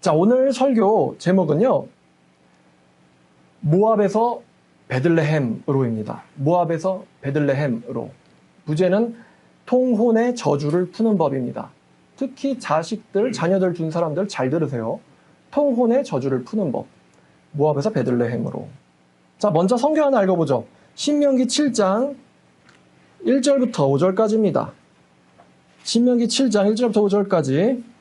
자, 오늘 설교 제목은요, 모압에서 베들레헴으로입니다. 모압에서 베들레헴으로. 부제는 통혼의 저주를 푸는 법입니다. 특히 자식들, 자녀들 둔 사람들 잘 들으세요. 통혼의 저주를 푸는 법. 모압에서 베들레헴으로. 자, 먼저 성경 하나 읽어보죠. 신명기 7장 1절부터 5절까지입니다. 신명기 7장 1절부터 5절까지.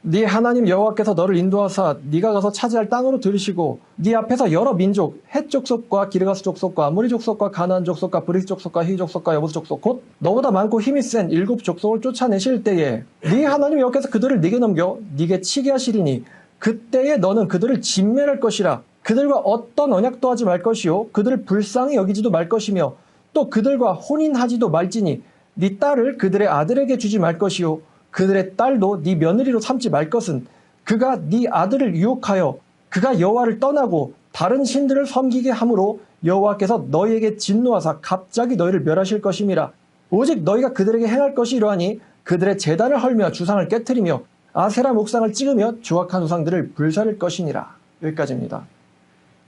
네 하나님 여호와께서 너를 인도하사 네가 가서 차지할 땅으로 들이시고 네 앞에서 여러 민족, 헷 족속과 기르가스 족속과 아모리 족속과 가나안 족속과 브리스 족속과 히 족속과 여부스 족속 곧 너보다 많고 힘이 센 7 족속을 쫓아내실 때에 네 하나님 여호와께서 그들을 네게 넘겨 네게 치게 하시리니 그때에 너는 그들을 진멸할 것이라. 그들과 어떤 언약도 하지 말 것이요 그들을 불쌍히 여기지도 말 것이며 또 그들과 혼인하지도 말지니 네 딸을 그들의 아들에게 주지 말 것이요 그들의 딸도 네 며느리로 삼지 말 것은 그가 네 아들을 유혹하여 그가 여호와를 떠나고 다른 신들을 섬기게 함으로 여호와께서 너희에게 진노하사 갑자기 너희를 멸하실 것임이라. 오직 너희가 그들에게 행할 것이 이러하니 그들의 제단을 헐며 주상을 깨트리며 아세라 목상을 찍으며 조악한 우상들을 불사를 것이니라. 여기까지입니다.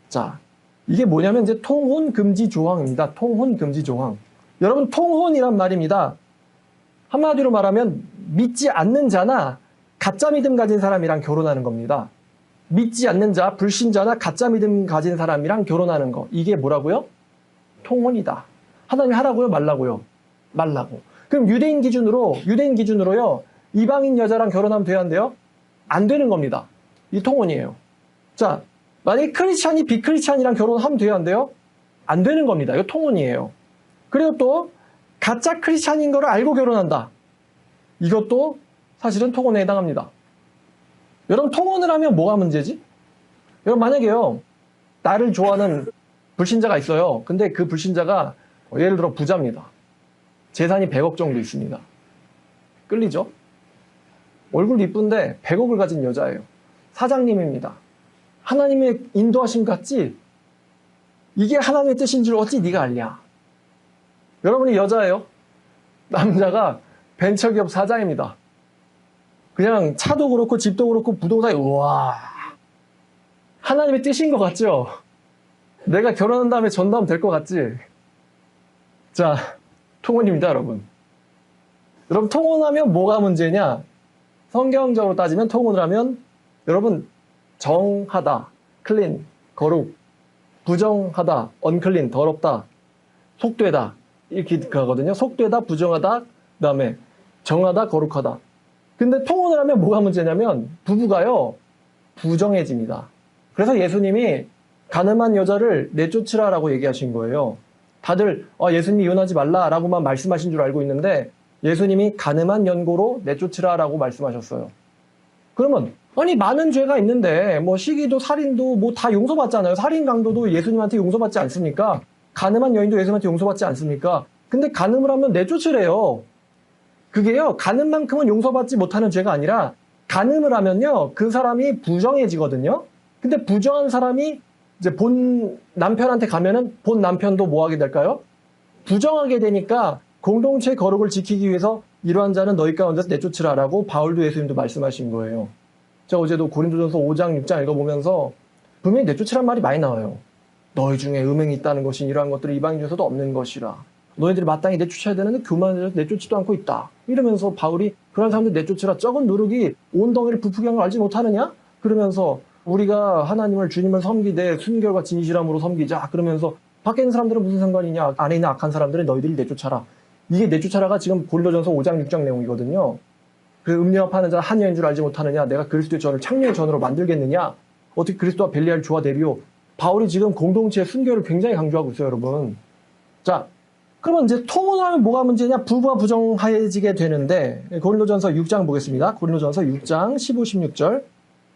자, 이게 뭐냐면 이제 통혼 금지 조항입니다. 통혼 금지 조항. 여러분, 통혼이란 말입니다. 한마디로 말하면 믿지 않는 자나 가짜 믿음 가진 사람이랑 결혼하는 겁니다. 믿지 않는 자, 불신자나 가짜 믿음 가진 사람이랑 결혼하는 거. 이게 뭐라고요? 통혼이다. 하나님이 하라고요? 말라고요? 말라고. 그럼 유대인 기준으로요. 이방인 여자랑 결혼하면 돼야 한대요? 안 되는 겁니다. 이 통혼이에요. 자, 만약에 크리스찬이 비크리스찬이랑 결혼하면 돼야 한대요? 안 되는 겁니다. 이거 통혼이에요. 그리고 또 가짜 크리스찬인 거를 알고 결혼한다. 이것도 사실은 통혼에 해당합니다. 여러분, 통혼을 하면 뭐가 문제지? 여러분, 만약에요, 나를 좋아하는 불신자가 있어요. 근데 그 불신자가 예를 들어 부자입니다. 재산이 100억 정도 있습니다. 끌리죠? 얼굴도 이쁜데 100억을 가진 여자예요. 사장님입니다. 하나님의 인도하심 같지? 이게 하나님의 뜻인 줄 어찌 네가 알냐? 여러분이 여자예요. 남자가 벤처기업 사장입니다. 그냥 차도 그렇고 집도 그렇고 부동산이 우와, 하나님의 뜻인 것 같죠? 내가 결혼한 다음에 전도하면 될 것 같지? 자, 통혼입니다, 여러분. 여러분, 통혼하면 뭐가 문제냐? 성경적으로 따지면 통혼을 하면 여러분, 정하다, 클린, 거룩, 부정하다, 언클린, 더럽다, 속되다 이렇게 가거든요. 속되다, 부정하다, 그 다음에 정하다, 거룩하다. 근데 통혼을 하면 뭐가 문제냐면 부부가요, 부정해집니다. 그래서 예수님이 가늠한 여자를 내쫓으라라고 얘기하신 거예요. 다들 예수님이 이혼하지 말라라고만 말씀하신 줄 알고 있는데 예수님이 가늠한 연고로 내쫓으라라고 말씀하셨어요. 그러면 아니, 많은 죄가 있는데 뭐 시기도 살인도 뭐 다 용서받잖아요. 살인 강도도 예수님한테 용서받지 않습니까? 가늠한 여인도 예수님한테 용서받지 않습니까? 근데 가늠을 하면 내쫓으래요. 그게요, 가늠만큼은 용서받지 못하는 죄가 아니라 가늠을 하면요, 그 사람이 부정해지거든요. 근데 부정한 사람이 이제 본 남편한테 가면은 본 남편도 뭐 하게 될까요? 부정하게 되니까 공동체의 거룩을 지키기 위해서 이러한 자는 너희 가운데서 내쫓으라라고 바울도 예수님도 말씀하신 거예요. 제가 어제도 고린도전서 5장 6장 읽어보면서 분명히 내쫓으란 말이 많이 나와요. 너희 중에 음행이 있다는 것이 이러한 것들이 이방인 중에서도 없는 것이라. 너희들이 마땅히 내쫓아야 되는데 교만해서 내쫓지도 않고 있다. 이러면서 바울이 그런 사람들 내쫓으라. 적은 누룩이 온 덩이를 부풀게 한 걸 알지 못하느냐? 그러면서 우리가 하나님을 주님을 섬기되 순결과 진실함으로 섬기자. 그러면서 밖에 있는 사람들은 무슨 상관이냐? 안에 있는 악한 사람들은 너희들이 내쫓아라. 이게 내쫓아라가 지금 고린도전서 5장 6장 내용이거든요. 그 음녀와 파는 자 한여인 줄 알지 못하느냐? 내가 그리스도의 전을 창녀의 전으로 만들겠느냐? 어떻게 그리스도와 벨리알 조화 대비요? 바울이 지금 공동체의 순결을 굉장히 강조하고 있어요, 여러분. 자, 그러면 이제 통혼하면 뭐가 문제냐? 부부가 부정해지게 되는데 고린도전서 6장 보겠습니다. 고린도전서 6장 15, 16절.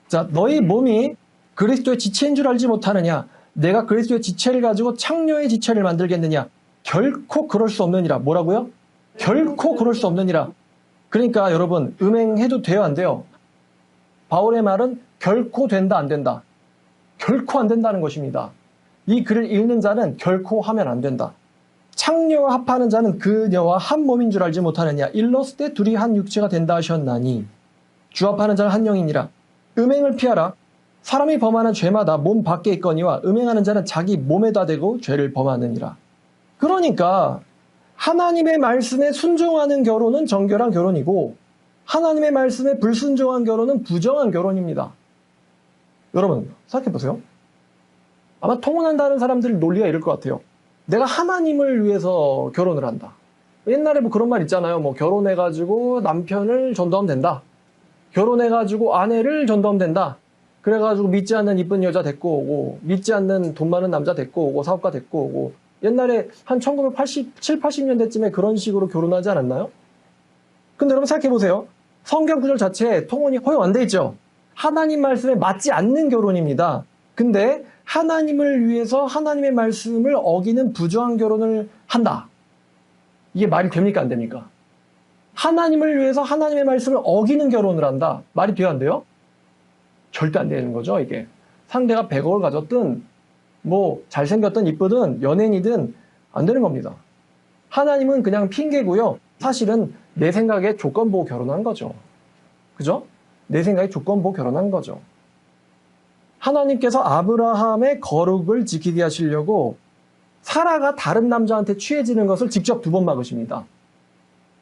자, 너희 몸이 그리스도의 지체인 줄 알지 못하느냐? 내가 그리스도의 지체를 가지고 창녀의 지체를 만들겠느냐? 결코 그럴 수 없느니라. 뭐라고요? 결코 그럴 수 없느니라. 그러니까 여러분, 음행해도 돼요, 안 돼요? 바울의 말은 결코 된다, 안 된다. 결코 안 된다는 것입니다. 이 글을 읽는 자는 결코 하면 안 된다. 창녀와 합하는 자는 그녀와 한 몸인 줄 알지 못하느냐. 일렀을 때 둘이 한 육체가 된다 하셨나니 주합하는 자는 한 영이니라. 음행을 피하라. 사람이 범하는 죄마다 몸 밖에 있거니와 음행하는 자는 자기 몸에다 대고 죄를 범하느니라. 그러니까 하나님의 말씀에 순종하는 결혼은 정결한 결혼이고 하나님의 말씀에 불순종한 결혼은 부정한 결혼입니다. 여러분 생각해보세요. 아마 통혼한다는 사람들 논리가 이럴 것 같아요. 내가 하나님을 위해서 결혼을 한다. 옛날에 뭐 그런 말 있잖아요. 뭐 결혼해가지고 남편을 전도하면 된다. 결혼해가지고 아내를 전도하면 된다. 그래가지고 믿지 않는 이쁜 여자 데리고 오고 믿지 않는 돈 많은 남자 데리고 오고 사업가 데리고 오고 옛날에 한 1987, 80년대쯤에 그런 식으로 결혼하지 않았나요? 근데 여러분 생각해보세요. 성경 구절 자체에 통혼이 허용 안 돼 있죠. 하나님 말씀에 맞지 않는 결혼입니다. 근데 하나님을 위해서 하나님의 말씀을 어기는 부정한 결혼을 한다. 이게 말이 됩니까 안 됩니까? 하나님을 위해서 하나님의 말씀을 어기는 결혼을 한다. 말이 돼요 안 돼요? 절대 안 되는 거죠 이게. 상대가 100억을 가졌든 뭐 잘생겼든 이쁘든 연예인이든 안 되는 겁니다. 하나님은 그냥 핑계고요. 사실은 내 생각에 조건 보고 결혼한 거죠. 그죠? 내 생각에 조건 보고 결혼한 거죠. 하나님께서 아브라함의 거룩을 지키게 하시려고 사라가 다른 남자한테 취해지는 것을 직접 2번 막으십니다.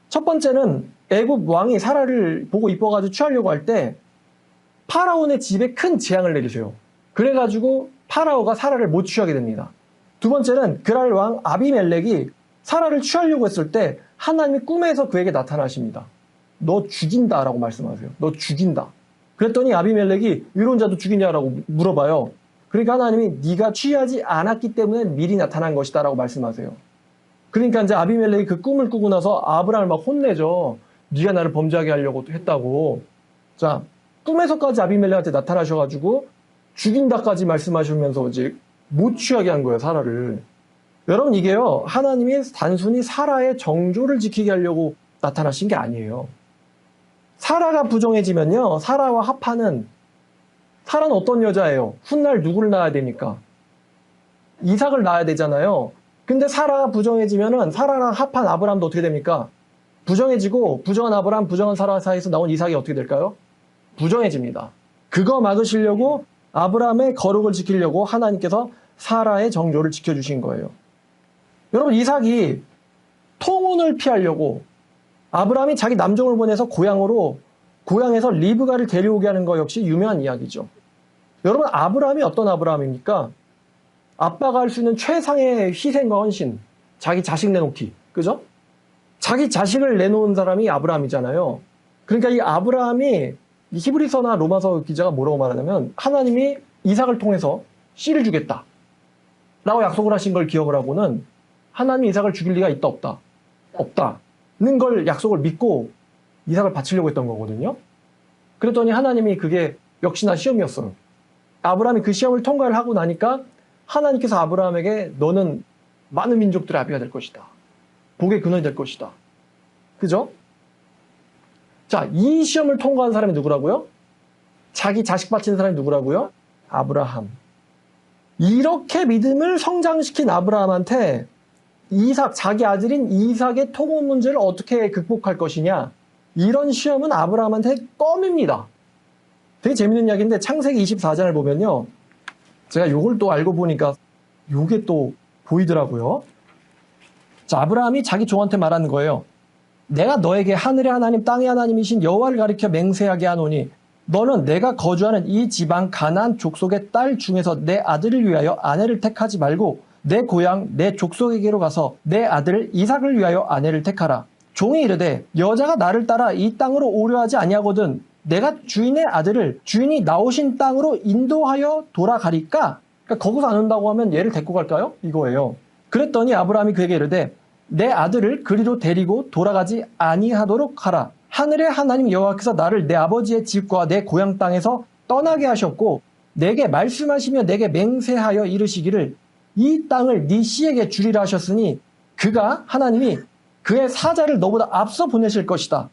첫 번째는 애굽 왕이 사라를 보고 이뻐가지고 취하려고 할 때 파라온의 집에 큰 재앙을 내리세요. 그래가지고 파라오가 사라를 못 취하게 됩니다. 두 번째는 그랄 왕 아비멜렉이 사라를 취하려고 했을 때 하나님이 꿈에서 그에게 나타나십니다. 너 죽인다라고 말씀하세요. 너 죽인다. 그랬더니 아비멜렉이 위로자도 죽이냐라고 물어봐요. 그러니까 하나님이 네가 취하지 않았기 때문에 미리 나타난 것이다 라고 말씀하세요. 그러니까 이제 아비멜렉이 그 꿈을 꾸고 나서 아브라함을 막 혼내죠. 네가 나를 범죄하게 하려고 했다고. 자, 꿈에서까지 아비멜렉한테 나타나셔가지고 죽인다까지 말씀하시면서 이제 못 취하게 한 거예요, 사라를. 여러분 이게요, 하나님이 단순히 사라의 정조를 지키게 하려고 나타나신 게 아니에요. 사라가 부정해지면요, 사라와 합하는, 사라는 어떤 여자예요? 훗날 누구를 낳아야 됩니까? 이삭을 낳아야 되잖아요. 근데 사라가 부정해지면은 사라랑 합한 아브라함도 어떻게 됩니까? 부정해지고 부정한 아브라함, 부정한 사라 사이에서 나온 이삭이 어떻게 될까요? 부정해집니다. 그거 막으시려고 아브라함의 거룩을 지키려고 하나님께서 사라의 정조를 지켜주신 거예요. 여러분 이삭이 통혼을 피하려고 아브라함이 자기 남종을 보내서 고향에서 리브가를 데려오게 하는 거 역시 유명한 이야기죠. 여러분 아브라함이 어떤 아브라함입니까? 아빠가 할 수 있는 최상의 희생과 헌신, 자기 자식 내놓기, 그죠? 자기 자식을 내놓은 사람이 아브라함이잖아요. 그러니까 이 아브라함이 히브리서나 로마서 기자가 뭐라고 말하냐면 하나님이 이삭을 통해서 씨를 주겠다 라고 약속을 하신 걸 기억을 하고는 하나님이 이삭을 죽일 리가 있다 없다? 없다는 걸 약속을 믿고 이삭을 바치려고 했던 거거든요. 그랬더니 하나님이 그게 역시나 시험이었어요. 아브라함이 그 시험을 통과를 하고 나니까 하나님께서 아브라함에게 너는 많은 민족들의 아비가 될 것이다. 복의 근원이 될 것이다. 그죠? 자, 이 시험을 통과한 사람이 누구라고요? 자기 자식 바치는 사람이 누구라고요? 아브라함. 이렇게 믿음을 성장시킨 아브라함한테 이삭, 자기 아들인 이삭의 통혼 문제를 어떻게 극복할 것이냐, 이런 시험은 아브라함한테 껌입니다. 되게 재밌는 이야기인데 창세기 24장을 보면요, 제가 요걸 또 알고 보니까 요게 또 보이더라고요. 자, 아브라함이 자기 종한테 말하는 거예요. 내가 너에게 하늘의 하나님 땅의 하나님이신 여호와를 가리켜 맹세하게 하노니 너는 내가 거주하는 이 지방 가나안 족속의 딸 중에서 내 아들을 위하여 아내를 택하지 말고 내 고향 내 족속에게로 가서 내 아들 이삭을 위하여 아내를 택하라. 종이 이르되 여자가 나를 따라 이 땅으로 오려 하지 아니하거든 내가 주인의 아들을 주인이 나오신 땅으로 인도하여 돌아가리까? 그러니까 거기서 안 온다고 하면 얘를 데리고 갈까요? 이거예요. 그랬더니 아브라함이 그에게 이르되 내 아들을 그리로 데리고 돌아가지 아니하도록 하라. 하늘의 하나님 여호와께서 나를 내 아버지의 집과 내 고향 땅에서 떠나게 하셨고 내게 말씀하시며 내게 맹세하여 이르시기를 이 땅을 네 씨에게 주리라 하셨으니 그가 하나님이 그의 사자를 너보다 앞서 보내실 것이다.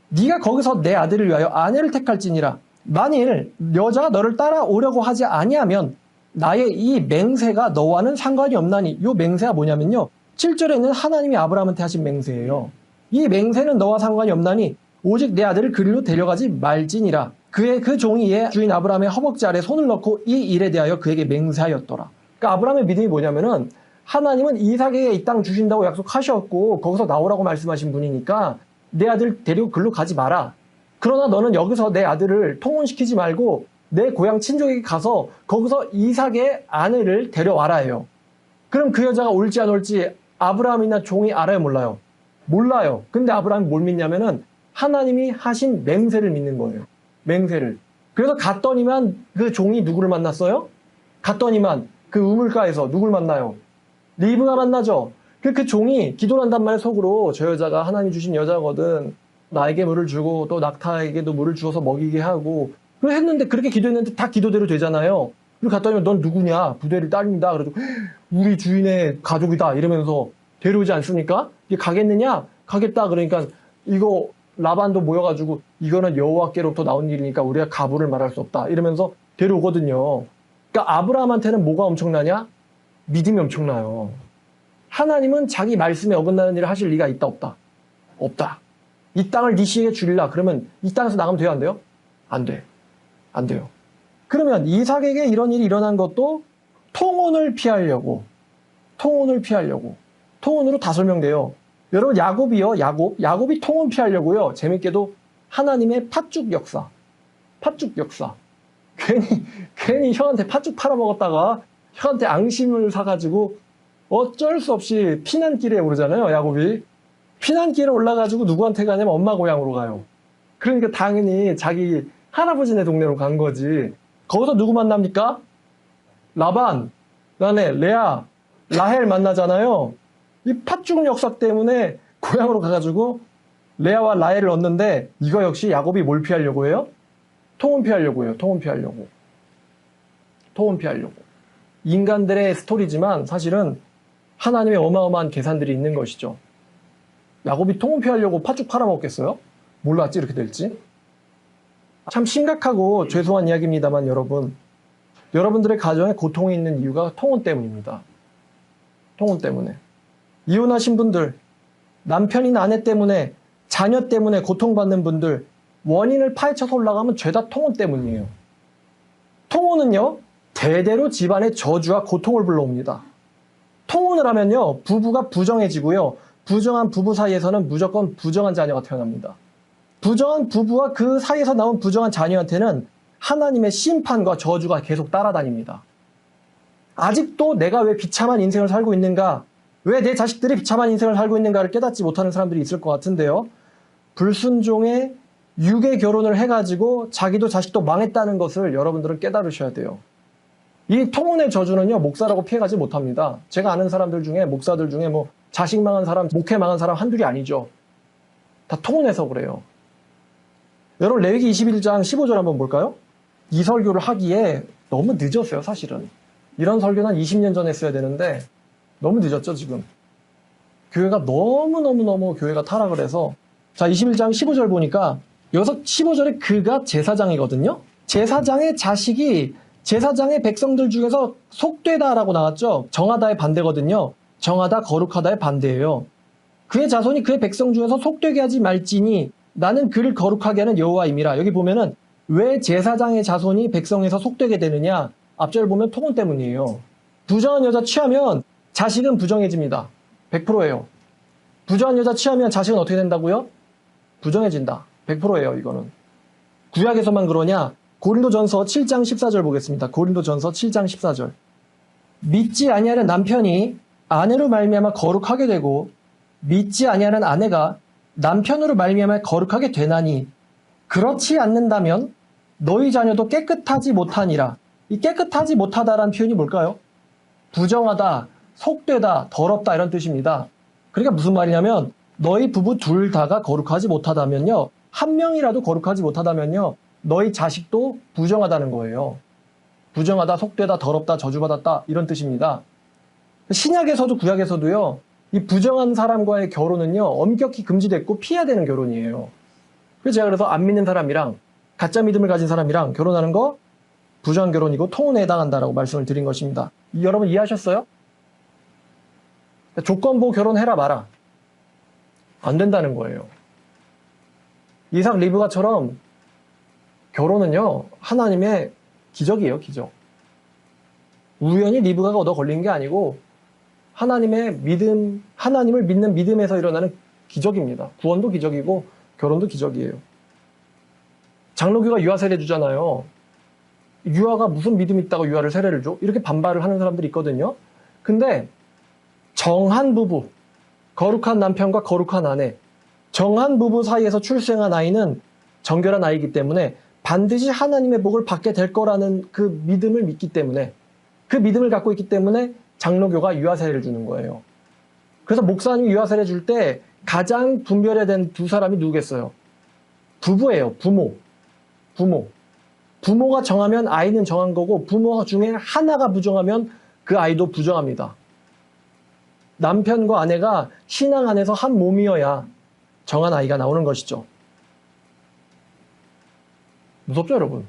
네가 거기서 내 아들을 위하여 아내를 택할지니라. 만일 여자가 너를 따라오려고 하지 아니하면 나의 이 맹세가 너와는 상관이 없나니. 이 맹세가 뭐냐면요, 7절에는 하나님이 아브라함한테 하신 맹세예요. 이 맹세는 너와 상관이 없나니 오직 내 아들을 그리로 데려가지 말지니라. 그 종이 얘 주인 아브라함의 허벅지 아래 손을 넣고 이 일에 대하여 그에게 맹세하였더라. 그러니까 아브라함의 믿음이 뭐냐면은 하나님은 이삭에게 이 땅 주신다고 약속하셨고 거기서 나오라고 말씀하신 분이니까 내 아들 데리고 글로 가지 마라. 그러나 너는 여기서 내 아들을 통혼시키지 말고 내 고향 친족에게 가서 거기서 이삭의 아내를 데려와라 해요. 그럼 그 여자가 올지 안 올지 아브라함이나 종이 알아요, 몰라요? 몰라요. 근데 아브라함이 뭘 믿냐면은 하나님이 하신 맹세를 믿는 거예요. 맹세를. 그래서 갔더니만 그 종이 누구를 만났어요? 갔더니만 그 우물가에서 누굴 만나요? 리브가 만나죠. 그 종이 기도를 한단 말이에요, 속으로. 저 여자가 하나님 주신 여자거든. 나에게 물을 주고 또 낙타에게도 물을 주어서 먹이게 하고. 그래 했는데 그렇게 기도했는데 다 기도대로 되잖아요. 그리고 갔더니 넌 누구냐? 부대를 딸린다. 그래도 우리 주인의 가족이다. 이러면서 데려오지 않습니까? 이게 가겠느냐? 가겠다. 그러니까 이거 라반도 모여가지고 이거는 여호와께로부터 나온 일이니까 우리가 가부를 말할 수 없다. 이러면서 데려오거든요. 그러니까 아브라함한테는 뭐가 엄청나냐? 믿음이 엄청나요. 하나님은 자기 말씀에 어긋나는 일을 하실 리가 있다 없다? 없다. 이 땅을 네 씨에게 주리라. 그러면 이 땅에서 나가면 돼요? 안 돼요? 안 돼. 안 돼요. 그러면 이삭에게 이런 일이 일어난 것도 통혼을 피하려고. 통혼으로 다 설명돼요. 여러분 야곱이요. 야곱이 통혼 피하려고요. 재밌게도 하나님의 팥죽 역사. 괜히 형한테 팥죽 팔아먹었다가 형한테 앙심을 사가지고 어쩔 수 없이 피난길에 오르잖아요. 야곱이. 피난길에 올라가지고 누구한테 가냐면 엄마 고향으로 가요. 그러니까 당연히 자기 할아버지네 동네로 간 거지. 거기서 누구 만납니까? 라반, 그다음에 레아, 라헬 만나잖아요. 이 팥죽 역사 때문에 고향으로 가가지고 레아와 라헬을 얻는데 이거 역시 야곱이 뭘 피하려고 해요? 통혼 피하려고 해요. 통혼 피하려고. 인간들의 스토리지만 사실은 하나님의 어마어마한 계산들이 있는 것이죠. 야곱이 통혼 피하려고 팥죽 팔아먹겠어요? 몰랐지 이렇게 될지. 참 심각하고 죄송한 이야기입니다만 여러분들의 가정에 고통이 있는 이유가 통혼 때문입니다. 통혼 때문에. 이혼하신 분들, 남편이나 아내 때문에, 자녀 때문에 고통받는 분들, 원인을 파헤쳐서 올라가면 죄다 통혼 때문이에요. 통혼은요, 대대로 집안의 저주와 고통을 불러옵니다. 통혼을 하면요, 부부가 부정해지고요, 부정한 부부 사이에서는 무조건 부정한 자녀가 태어납니다. 부정한 부부와 그 사이에서 나온 부정한 자녀한테는 하나님의 심판과 저주가 계속 따라다닙니다. 아직도 내가 왜 비참한 인생을 살고 있는가, 왜 내 자식들이 비참한 인생을 살고 있는가를 깨닫지 못하는 사람들이 있을 것 같은데요. 불순종의 유괴 결혼을 해가지고 자기도 자식도 망했다는 것을 여러분들은 깨달으셔야 돼요. 이 통혼의 저주는요, 목사라고 피해가지 못합니다. 제가 아는 사람들 중에, 목사들 중에 뭐 자식 망한 사람, 목회 망한 사람 한둘이 아니죠. 다 통혼해서 그래요. 여러분 레위기 21장 15절 한번 볼까요? 이 설교를 하기에 너무 늦었어요, 사실은. 이런 설교는 한 20년 전에 했어야 되는데 너무 늦었죠, 지금. 교회가 너무너무 교회가 타락을 해서. 자, 21장 15절 보니까 여기서 15절에 그가 제사장이거든요. 제사장의 자식이 제사장의 백성들 중에서 속되다라고 나왔죠. 정하다의 반대거든요. 정하다, 거룩하다의 반대예요. 그의 자손이 그의 백성 중에서 속되게 하지 말지니 나는 그를 거룩하게 하는 여호와임이라. 여기 보면은 왜 제사장의 자손이 백성에서 속되게 되느냐? 앞절 보면 통혼 때문이에요. 부정한 여자 취하면 자식은 부정해집니다. 100%예요. 부정한 여자 취하면 자식은 어떻게 된다고요? 부정해진다. 100%예요, 이거는. 구약에서만 그러냐? 고린도전서 7장 14절 보겠습니다. 고린도전서 7장 14절. 믿지 아니하는 남편이 아내로 말미암아 거룩하게 되고 믿지 아니하는 아내가 남편으로 말미암아 거룩하게 되나니 그렇지 않는다면 너희 자녀도 깨끗하지 못하니라. 이 깨끗하지 못하다라는 표현이 뭘까요? 부정하다, 속되다, 더럽다 이런 뜻입니다. 그러니까 무슨 말이냐면 너희 부부 둘 다가 거룩하지 못하다면요, 한 명이라도 거룩하지 못하다면요, 너희 자식도 부정하다는 거예요. 부정하다, 속되다, 더럽다, 저주받았다 이런 뜻입니다. 신약에서도 구약에서도요, 이 부정한 사람과의 결혼은요, 엄격히 금지됐고 피해야 되는 결혼이에요. 그래서 제가 그래서 안 믿는 사람이랑 가짜 믿음을 가진 사람이랑 결혼하는 거 부정한 결혼이고 통혼에 해당한다라고 말씀을 드린 것입니다. 여러분 이해하셨어요? 조건부 결혼해라 마라. 안 된다는 거예요. 이삭 리브가처럼 결혼은요, 하나님의 기적이에요, 기적. 우연히 리브가가 얻어 걸린 게 아니고 하나님의 믿음, 하나님을 믿는 믿음에서 일어나는 기적입니다. 구원도 기적이고 결혼도 기적이에요. 장로교가 유아 세례 주잖아요. 유아가 무슨 믿음 있다고 유아를 세례를 줘? 이렇게 반발을 하는 사람들이 있거든요. 근데 정한 부부, 거룩한 남편과 거룩한 아내, 정한 부부 사이에서 출생한 아이는 정결한 아이이기 때문에 반드시 하나님의 복을 받게 될 거라는 그 믿음을 믿기 때문에, 그 믿음을 갖고 있기 때문에 장로교가 유아 세례를 주는 거예요. 그래서 목사님이 유아 세례 줄 때 가장 분별해야 된 두 사람이 누구겠어요? 부부예요. 부모가 정하면 아이는 정한 거고, 부모 중에 하나가 부정하면 그 아이도 부정합니다. 남편과 아내가 신앙 안에서 한 몸이어야 정한 아이가 나오는 것이죠. 무섭죠, 여러분?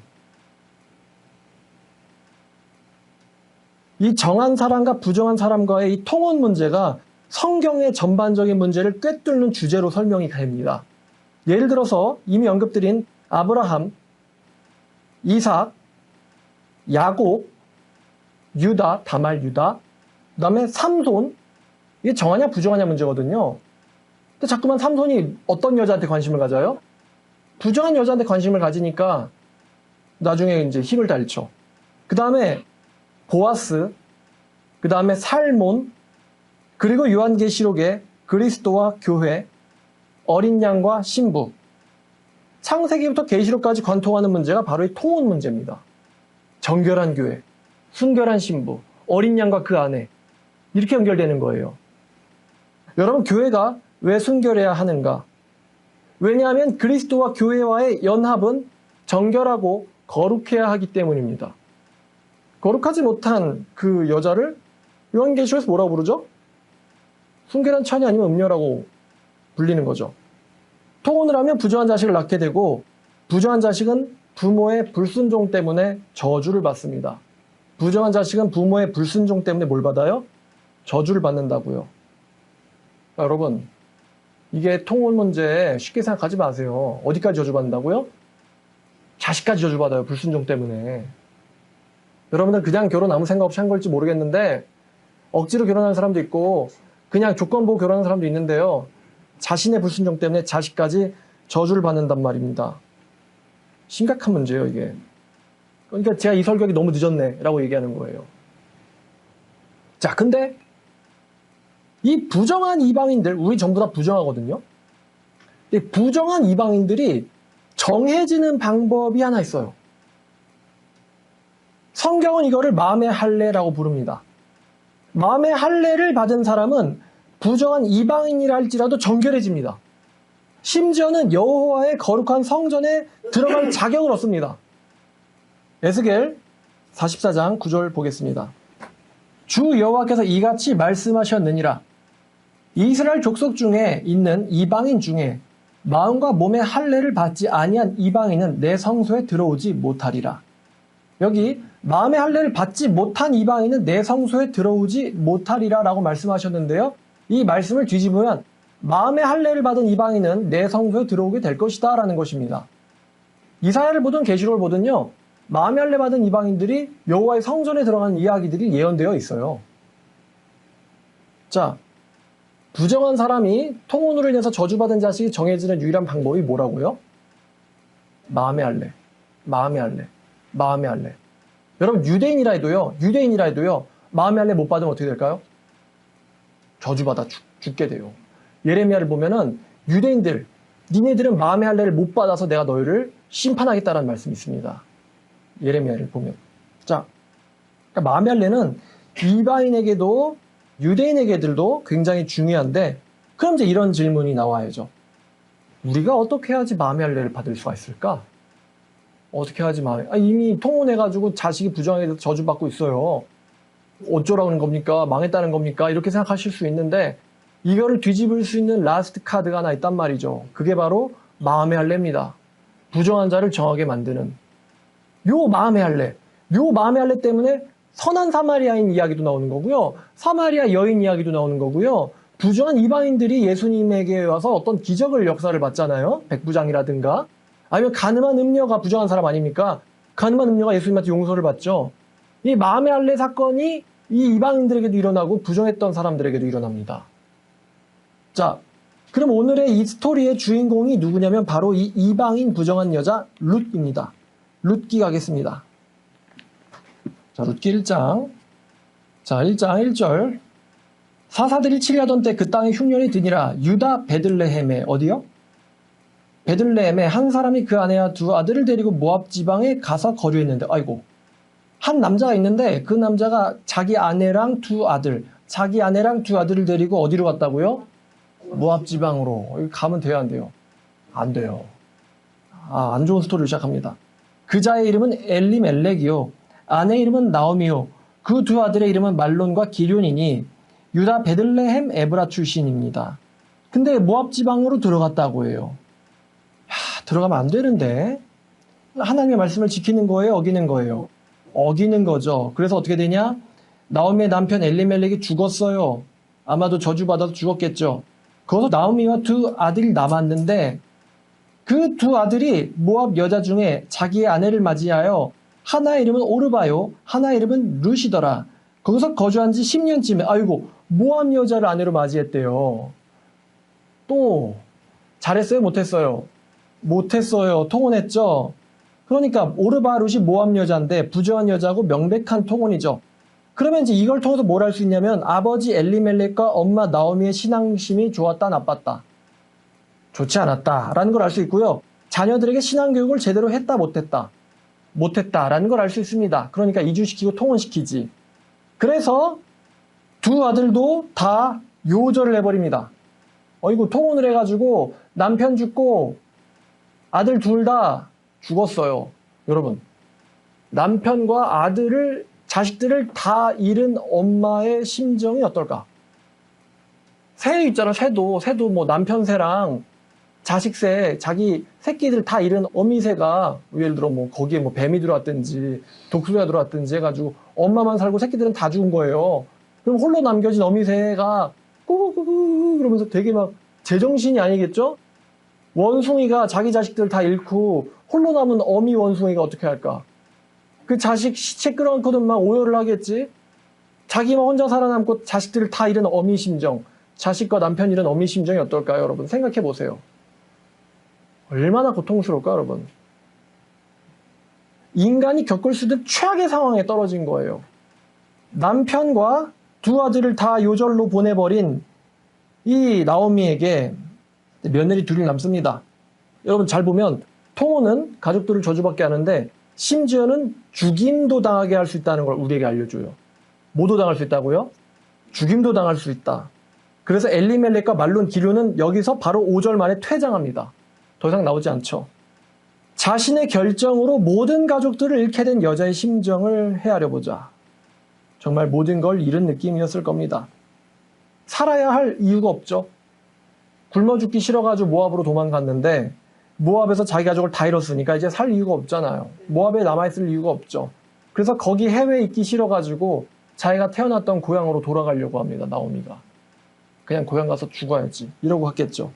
이 정한 사람과 부정한 사람과의 이 통혼 문제가 성경의 전반적인 문제를 꿰뚫는 주제로 설명이 됩니다. 예를 들어서 이미 언급드린 아브라함, 이삭, 야곱, 유다, 다말 유다, 그 다음에 삼손, 이게 정하냐 부정하냐 문제거든요. 근데 자꾸만 삼손이 어떤 여자한테 관심을 가져요? 부정한 여자한테 관심을 가지니까 나중에 이제 힘을 다 잃죠. 그 다음에 보아스, 그 다음에 살몬, 그리고 요한계시록에 그리스도와 교회, 어린 양과 신부, 창세기부터 계시록까지 관통하는 문제가 바로 이 통혼 문제입니다. 정결한 교회, 순결한 신부, 어린 양과 그 아내, 이렇게 연결되는 거예요. 여러분, 교회가 왜 순결해야 하는가? 왜냐하면 그리스도와 교회와의 연합은 정결하고 거룩해야 하기 때문입니다. 거룩하지 못한 그 여자를 요한계시록에서 뭐라고 부르죠? 순결한 처녀 아니면 음녀라고 불리는 거죠. 통혼을 하면 부정한 자식을 낳게 되고, 부정한 자식은 부모의 불순종 때문에 저주를 받습니다. 부정한 자식은 부모의 불순종 때문에 뭘 받아요? 저주를 받는다고요. 여러분, 이게 통혼 문제 쉽게 생각하지 마세요. 어디까지 저주받는다고요? 자식까지 저주받아요. 불순종 때문에. 여러분들 그냥 결혼 아무 생각 없이 한 걸지 모르겠는데 억지로 결혼하는 사람도 있고 그냥 조건 보고 결혼하는 사람도 있는데요. 자신의 불순종 때문에 자식까지 저주를 받는단 말입니다. 심각한 문제예요, 이게. 그러니까 제가 이 설교하기 너무 늦었네 라고 얘기하는 거예요. 자, 근데 이 부정한 이방인들, 우리 전부 다 부정하거든요. 이 부정한 이방인들이 정해지는 방법이 하나 있어요. 성경은 이거를 마음의 할례라고 부릅니다. 마음의 할례를 받은 사람은 부정한 이방인이라 할지라도 정결해집니다. 심지어는 여호와의 거룩한 성전에 들어갈 자격을 얻습니다. 에스겔 44장 9절 보겠습니다. 주 여호와께서 이같이 말씀하셨느니라. 이스라엘 족속 중에 있는 이방인 중에 마음과 몸의 할례를 받지 아니한 이방인은 내 성소에 들어오지 못하리라. 여기 마음의 할례를 받지 못한 이방인은 내 성소에 들어오지 못하리라 라고 말씀하셨는데요. 이 말씀을 뒤집으면 마음의 할례를 받은 이방인은 내 성소에 들어오게 될 것이다 라는 것입니다. 이사야를 보든 계시록을 보든요. 마음의 할례 받은 이방인들이 여호와의 성전에 들어가는 이야기들이 예언되어 있어요. 자, 부정한 사람이 통혼으로 인해서 저주받은 자식이 정해지는 유일한 방법이 뭐라고요? 마음의 할례, 마음의 할례, 마음의 할례. 여러분, 유대인이라 해도요, 마음의 할례 못 받으면 어떻게 될까요? 저주받아 죽게 돼요. 예레미야를 보면은 유대인들, 니네들은 마음의 할례를 못 받아서 내가 너희를 심판하겠다라는 말씀이 있습니다. 예레미야를 보면. 자, 그러니까 마음의 할례는 이방인에게도 유대인에게들도 굉장히 중요한데, 그럼 이제 이런 질문이 나와야죠. 우리가 어떻게 해야지 마음의 할례를 받을 수가 있을까? 어떻게 해야지 이미 통혼해가지고 자식이 부정하게 돼서 저주받고 있어요. 어쩌라는 겁니까? 망했다는 겁니까? 이렇게 생각하실 수 있는데 이거를 뒤집을 수 있는 라스트 카드가 하나 있단 말이죠. 그게 바로 마음의 할례입니다. 부정한 자를 정하게 만드는 요 마음의 할례 때문에 선한 사마리아인 이야기도 나오는 거고요. 사마리아 여인 이야기도 나오는 거고요. 부정한 이방인들이 예수님에게 와서 어떤 기적을 역사를 봤잖아요. 백부장이라든가 아니면 가늠한 음녀가 부정한 사람 아닙니까? 가늠한 음녀가 예수님한테 용서를 받죠. 이 마음의 할례 사건이 이 이방인들에게도 일어나고 부정했던 사람들에게도 일어납니다. 자, 그럼 오늘의 이 스토리의 주인공이 누구냐면 바로 이 이방인 부정한 여자 룻입니다. 룻기 가겠습니다. 자, 룻기 1장. 자, 1장 1절. 사사들이 치리하던 때 그 땅에 흉년이 드니라. 유다 베들레헴에 어디요? 베들레헴에 한 사람이 그 아내와 두 아들을 데리고 모압 지방에 가서 거류했는데, 아이고, 한 남자가 있는데 그 남자가 자기 아내랑 두 아들을 데리고 어디로 갔다고요? 모압 지방으로. 여기 가면 돼요, 안 돼요? 안 돼요. 안 좋은 스토리를 시작합니다. 그자의 이름은 엘리멜렉이요, 아내 이름은 나오미요, 그 두 아들의 이름은 말론과 기럐이니 유다 베들레헴 에브라 출신입니다. 근데 모압 지방으로 들어갔다고 해요. 들어가면 안 되는데. 하나님의 말씀을 지키는 거예요, 어기는 거예요? 어기는 거죠. 그래서 어떻게 되냐? 나오미의 남편 엘리멜렉이 죽었어요. 아마도 저주받아서 죽었겠죠. 거기서 나오미와 두 아들이 남았는데 그 두 아들이 모압 여자 중에 자기의 아내를 맞이하여 하나의 이름은 오르바요, 하나의 이름은 룻이더라. 거기서 거주한 지 10년쯤에 아이고, 모압 여자를 아내로 맞이했대요. 또 잘했어요, 못했어요? 못했어요. 통혼했죠. 그러니까 오르바 룻이 모압 여자인데 부정한 여자고 명백한 통혼이죠. 그러면 이제 이걸 통해서 뭘 할 수 있냐면 아버지 엘리멜렉과 엄마 나오미의 신앙심이 좋았다, 나빴다? 좋지 않았다라는 걸 알 수 있고요. 자녀들에게 신앙교육을 제대로 했다, 못했다? 못했다라는 걸 알 수 있습니다. 그러니까 이주시키고 통혼시키지. 그래서 두 아들도 다 요절을 해버립니다. 어이구, 통혼을 해가지고 남편 죽고 아들 둘 다 죽었어요. 여러분, 남편과 자식들을 다 잃은 엄마의 심정이 어떨까? 새 있잖아, 새도 뭐 남편 새랑 자식 새, 자기 새끼들 다 잃은 어미새가 예를 들어 뭐 거기에 뭐 뱀이 들어왔든지 독수리가 들어왔든지 해가지고 엄마만 살고 새끼들은 다 죽은 거예요. 그럼 홀로 남겨진 어미새가 꾸꾸꾸 그러면서 되게 막 제정신이 아니겠죠? 원숭이가 자기 자식들 다 잃고 홀로 남은 어미 원숭이가 어떻게 할까? 그 자식 시체 끌어안고는 막 오열을 하겠지? 자기만 혼자 살아남고 자식들을 다 잃은 어미 심정, 자식과 남편 잃은 어미 심정이 어떨까요, 여러분? 생각해 보세요. 얼마나 고통스러울까, 여러분? 인간이 겪을 수 있는 최악의 상황에 떨어진 거예요. 남편과 두 아들을 다 요절로 보내버린 이 나오미에게 며느리 둘이 남습니다. 여러분 잘 보면 통혼은 가족들을 저주받게 하는데 심지어는 죽임도 당하게 할 수 있다는 걸 우리에게 알려줘요. 뭐도 당할 수 있다고요? 죽임도 당할 수 있다. 그래서 엘리멜렉과 말론 기럐은 여기서 바로 5절 만에 퇴장합니다. 더 이상 나오지 않죠. 자신의 결정으로 모든 가족들을 잃게 된 여자의 심정을 헤아려 보자. 정말 모든 걸 잃은 느낌이었을 겁니다. 살아야 할 이유가 없죠. 굶어 죽기 싫어가지고 모압으로 도망갔는데 모압에서 자기 가족을 다 잃었으니까 이제 살 이유가 없잖아요. 모압에 남아있을 이유가 없죠. 그래서 거기 해외에 있기 싫어가지고 자기가 태어났던 고향으로 돌아가려고 합니다. 나오미가. 그냥 고향 가서 죽어야지 이러고 갔겠죠.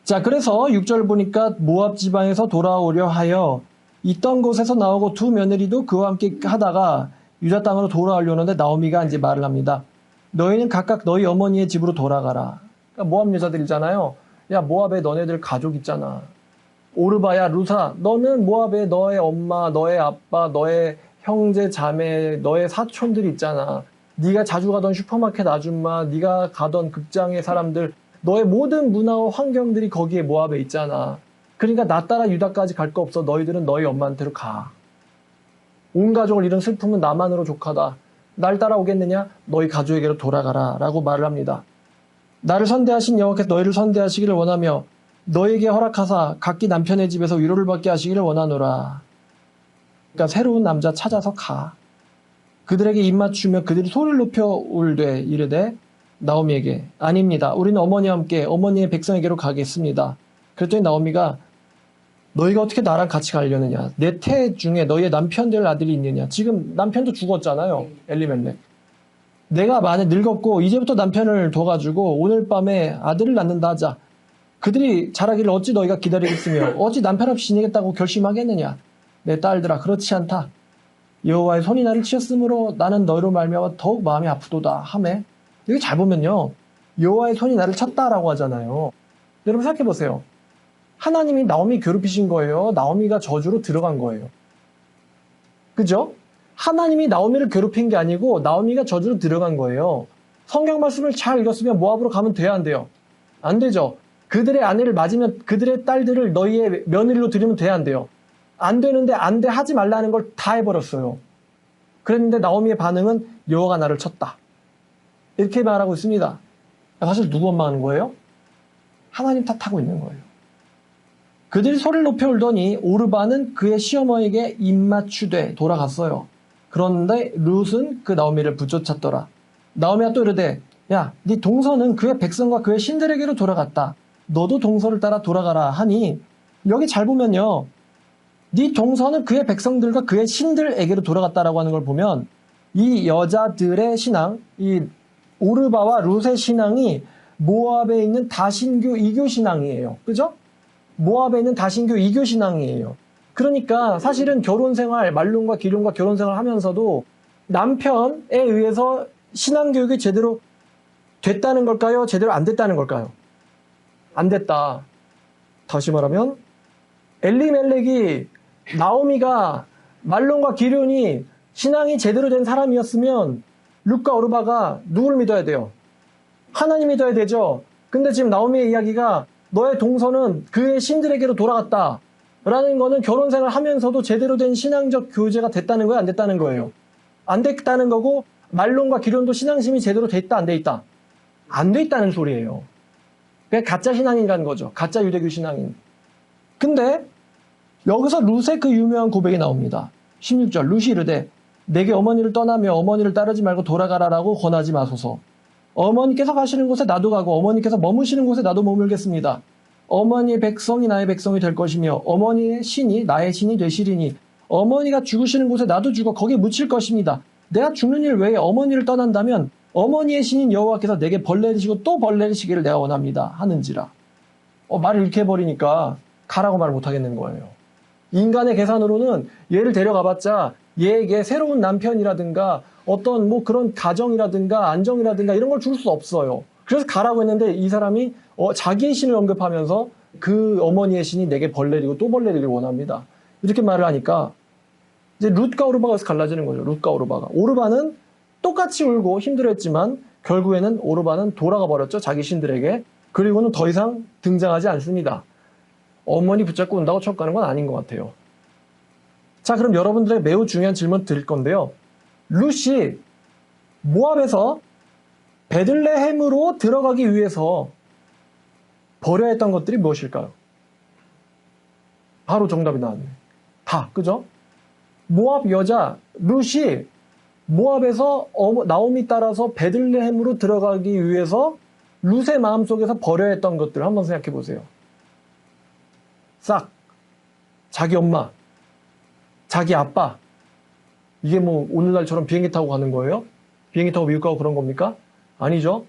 자, 그래서 6절 보니까 모압 지방에서 돌아오려 하여 있던 곳에서 나오고 두 며느리도 그와 함께 하다가 유다 땅으로 돌아오려는데 나오미가 이제 말을 합니다. 너희는 각각 너희 어머니의 집으로 돌아가라. 그러니까 모압 여자들이잖아요. 야, 모압에 너네들 가족 있잖아. 오르바야, 루사, 너는 모압에 너의 엄마, 너의 아빠, 너의 형제, 자매, 너의 사촌들 있잖아. 네가 자주 가던 슈퍼마켓 아줌마, 네가 가던 극장의 사람들, 너의 모든 문화와 환경들이 거기에 모압에 있잖아. 그러니까 나 따라 유다까지 갈 거 없어. 너희들은 너희 엄마한테로 가. 온 가족을 잃은 슬픔은 나만으로 족하다. 날 따라오겠느냐? 너희 가족에게로 돌아가라 라고 말을 합니다. 나를 선대하신 여호와께서 너희를 선대하시기를 원하며 너에게 허락하사 각기 남편의 집에서 위로를 받게 하시기를 원하노라. 그러니까 새로운 남자 찾아서 가. 그들에게 입맞추며 그들이 소리를 높여 울되 이르되 나오미에게 아닙니다. 우리는 어머니와 함께 어머니의 백성에게로 가겠습니다. 그랬더니 나오미가 너희가 어떻게 나랑 같이 가려느냐. 내 태 중에 너희의 남편 될 아들이 있느냐. 지금 남편도 죽었잖아요. 엘리멜렉. 내가 만약 늙었고 이제부터 남편을 둬가지고 오늘 밤에 아들을 낳는다 하자. 그들이 자라기를 어찌 너희가 기다리겠으며 어찌 남편 없이 지내겠다고 결심하겠느냐. 내 딸들아 그렇지 않다. 여호와의 손이 나를 치셨으므로 나는 너희로 말미암아 더욱 마음이 아프도다 하매. 여기 잘 보면요. 여호와의 손이 나를 쳤다라고 하잖아요. 여러분 생각해 보세요. 하나님이 나오미 괴롭히신 거예요? 나오미가 저주로 들어간 거예요? 그죠? 하나님이 나오미를 괴롭힌 게 아니고 나오미가 저주로 들어간 거예요. 성경 말씀을 잘 읽었으면 모압으로 가면 돼야 안 돼요? 안 되죠. 그들의 아내를 맞으면 그들의 딸들을 너희의 며느리로 들이면 돼야 안 돼요? 안 되는데 안 돼 하지 말라는 걸 다 해버렸어요. 그랬는데 나오미의 반응은 여호와가 나를 쳤다. 이렇게 말하고 있습니다. 사실 누구 원망하는 거예요? 하나님 탓하고 있는 거예요. 그들이 소리를 높여 울더니 오르바는 그의 시어머니에게 입맞추되 돌아갔어요. 그런데 룻은 그 나오미를 붙쫓았더라. 나오미가 또 이르되 야, 네 동서는 그의 백성과 그의 신들에게로 돌아갔다. 너도 동서를 따라 돌아가라 하니 여기 잘 보면요. 네 동서는 그의 백성들과 그의 신들에게로 돌아갔다라고 하는 걸 보면 이 여자들의 신앙, 이 오르바와 룻의 신앙이 모압에 있는 다신교 이교 신앙이에요. 그죠? 모압에 있는 다신교 이교 신앙이에요. 그러니까 사실은 결혼생활, 말론과 기론과 결혼생활 하면서도 남편에 의해서 신앙교육이 제대로 됐다는 걸까요? 제대로 안 됐다는 걸까요? 안 됐다. 다시 말하면 엘리멜렉이 나오미가 말론과 기론이 신앙이 제대로 된 사람이었으면 룻과 오르바가 누굴 믿어야 돼요? 하나님 믿어야 되죠. 근데 지금 나오미의 이야기가 너의 동서는 그의 신들에게로 돌아갔다 라는 거는 결혼생활 하면서도 제대로 된 신앙적 교제가 됐다는 거예요? 안 됐다는 거예요? 안 됐다는 거고 말론과 기론도 신앙심이 제대로 됐다 안 돼 있다? 안 돼 있다는 소리예요. 그냥 가짜 신앙인이라는 거죠. 가짜 유대교 신앙인. 근데 여기서 룻의 그 유명한 고백이 나옵니다. 16절 룻이 이르되 내게 어머니를 떠나며 어머니를 따르지 말고 돌아가라라고 권하지 마소서. 어머니께서 가시는 곳에 나도 가고 어머니께서 머무시는 곳에 나도 머물겠습니다. 어머니의 백성이 나의 백성이 될 것이며 어머니의 신이 나의 신이 되시리니 어머니가 죽으시는 곳에 나도 죽어 거기에 묻힐 것입니다. 내가 죽는 일 외에 어머니를 떠난다면 어머니의 신인 여호와께서 내게 벌 내리시고 또 벌 내리시기를 내가 원합니다. 하는지라. 말을 이렇게 해버리니까 가라고 말을 못하겠는 거예요. 인간의 계산으로는 얘를 데려가봤자 얘에게 새로운 남편이라든가 어떤 뭐 그런 가정이라든가 안정이라든가 이런 걸 줄 수 없어요. 그래서 가라고 했는데 이 사람이 자기의 신을 언급하면서 그 어머니의 신이 내게 벌 내리고 또 벌 내리기를 원합니다. 이렇게 말을 하니까 이제 룻과 오르바가 갈라지는 거죠. 룻과 오르바가. 오르바는 똑같이 울고 힘들었지만 결국에는 오르바는 돌아가 버렸죠. 자기 신들에게. 그리고는 더 이상 등장하지 않습니다. 어머니 붙잡고 온다고 척 가는 건 아닌 것 같아요. 자, 그럼 여러분들에게 매우 중요한 질문 드릴 건데요. 룻이 모압에서 베들레헴으로 들어가기 위해서 버려야 했던 것들이 무엇일까요? 바로 정답이 나왔네. 다, 그죠? 모압 여자 룻이 모압에서 나오미 따라서 베들레헴으로 들어가기 위해서 룻의 마음속에서 버려야 했던 것들 한번 생각해 보세요. 싹, 자기 엄마, 자기 아빠. 이게 뭐 오늘날처럼 비행기 타고 가는 거예요? 비행기 타고 미국 가고 그런 겁니까? 아니죠.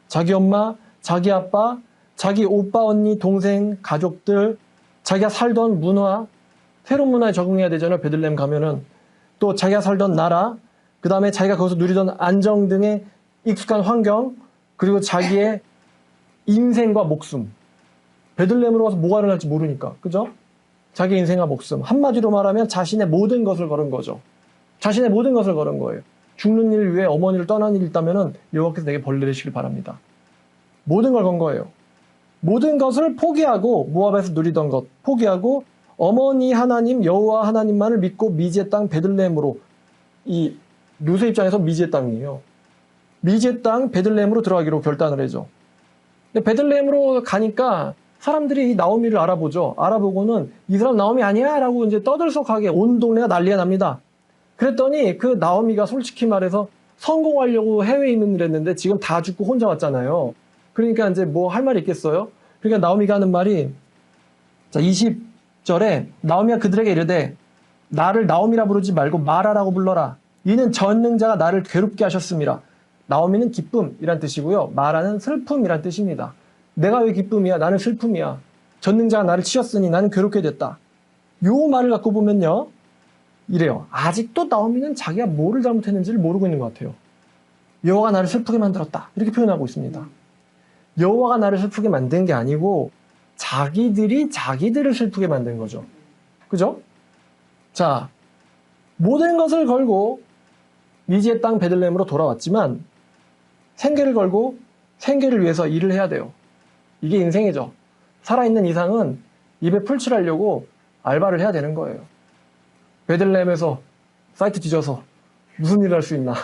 자기 엄마, 자기 아빠, 자기 오빠, 언니, 동생, 가족들, 자기가 살던 문화, 새로운 문화에 적응해야 되잖아요. 베들레헴 가면은. 또 자기가 살던 나라, 그 다음에 자기가 거기서 누리던 안정 등의 익숙한 환경, 그리고 자기의 인생과 목숨. 베들레헴으로 가서 뭐가 일어날지 모르니까. 그죠? 자기 인생과 목숨. 한마디로 말하면 자신의 모든 것을 걸은 거죠. 자신의 모든 것을 걸은 거예요. 죽는 일 위해 어머니를 떠난 일이 있다면 여호와께서 내게 벌 내리시길 바랍니다. 모든 걸 건 거예요. 모든 것을 포기하고 모압에서 누리던 것 포기하고 어머니 하나님 여호와 하나님만을 믿고 미지의 땅 베들레헴으로 이 룻의 입장에서 미지의 땅이에요. 미지의 땅 베들레헴으로 들어가기로 결단을 해죠. 근데 베들레헴으로 가니까 사람들이 이 나오미를 알아보죠. 알아보고는 이 사람 나오미 아니야? 라고 이제 떠들썩하게 온 동네가 난리가 납니다. 그랬더니 그 나오미가 솔직히 말해서 성공하려고 해외 이민을 했는데 지금 다 죽고 혼자 왔잖아요. 그러니까 이제 뭐 할 말이 있겠어요? 그러니까 나오미가 하는 말이 자 20절에 나오미가 그들에게 이르되 나를 나오미라 부르지 말고 마라라고 불러라. 이는 전능자가 나를 괴롭게 하셨습니다. 나오미는 기쁨이란 뜻이고요. 마라는 슬픔이란 뜻입니다. 내가 왜 기쁨이야? 나는 슬픔이야. 전능자가 나를 치셨으니 나는 괴롭게 됐다. 요 말을 갖고 보면요. 이래요. 아직도 나오미는 자기가 뭐를 잘못했는지를 모르고 있는 것 같아요. 여호와가 나를 슬프게 만들었다. 이렇게 표현하고 있습니다. 여호와가 나를 슬프게 만든 게 아니고 자기들이 자기들을 슬프게 만든 거죠. 그죠? 자, 모든 것을 걸고 미지의 땅 베들레헴으로 돌아왔지만 생계를 걸고 생계를 위해서 일을 해야 돼요. 이게 인생이죠. 살아있는 이상은 입에 풀칠하려고 알바를 해야 되는 거예요. 베들레헴에서 사이트 뒤져서 무슨 일을 할 수 있나.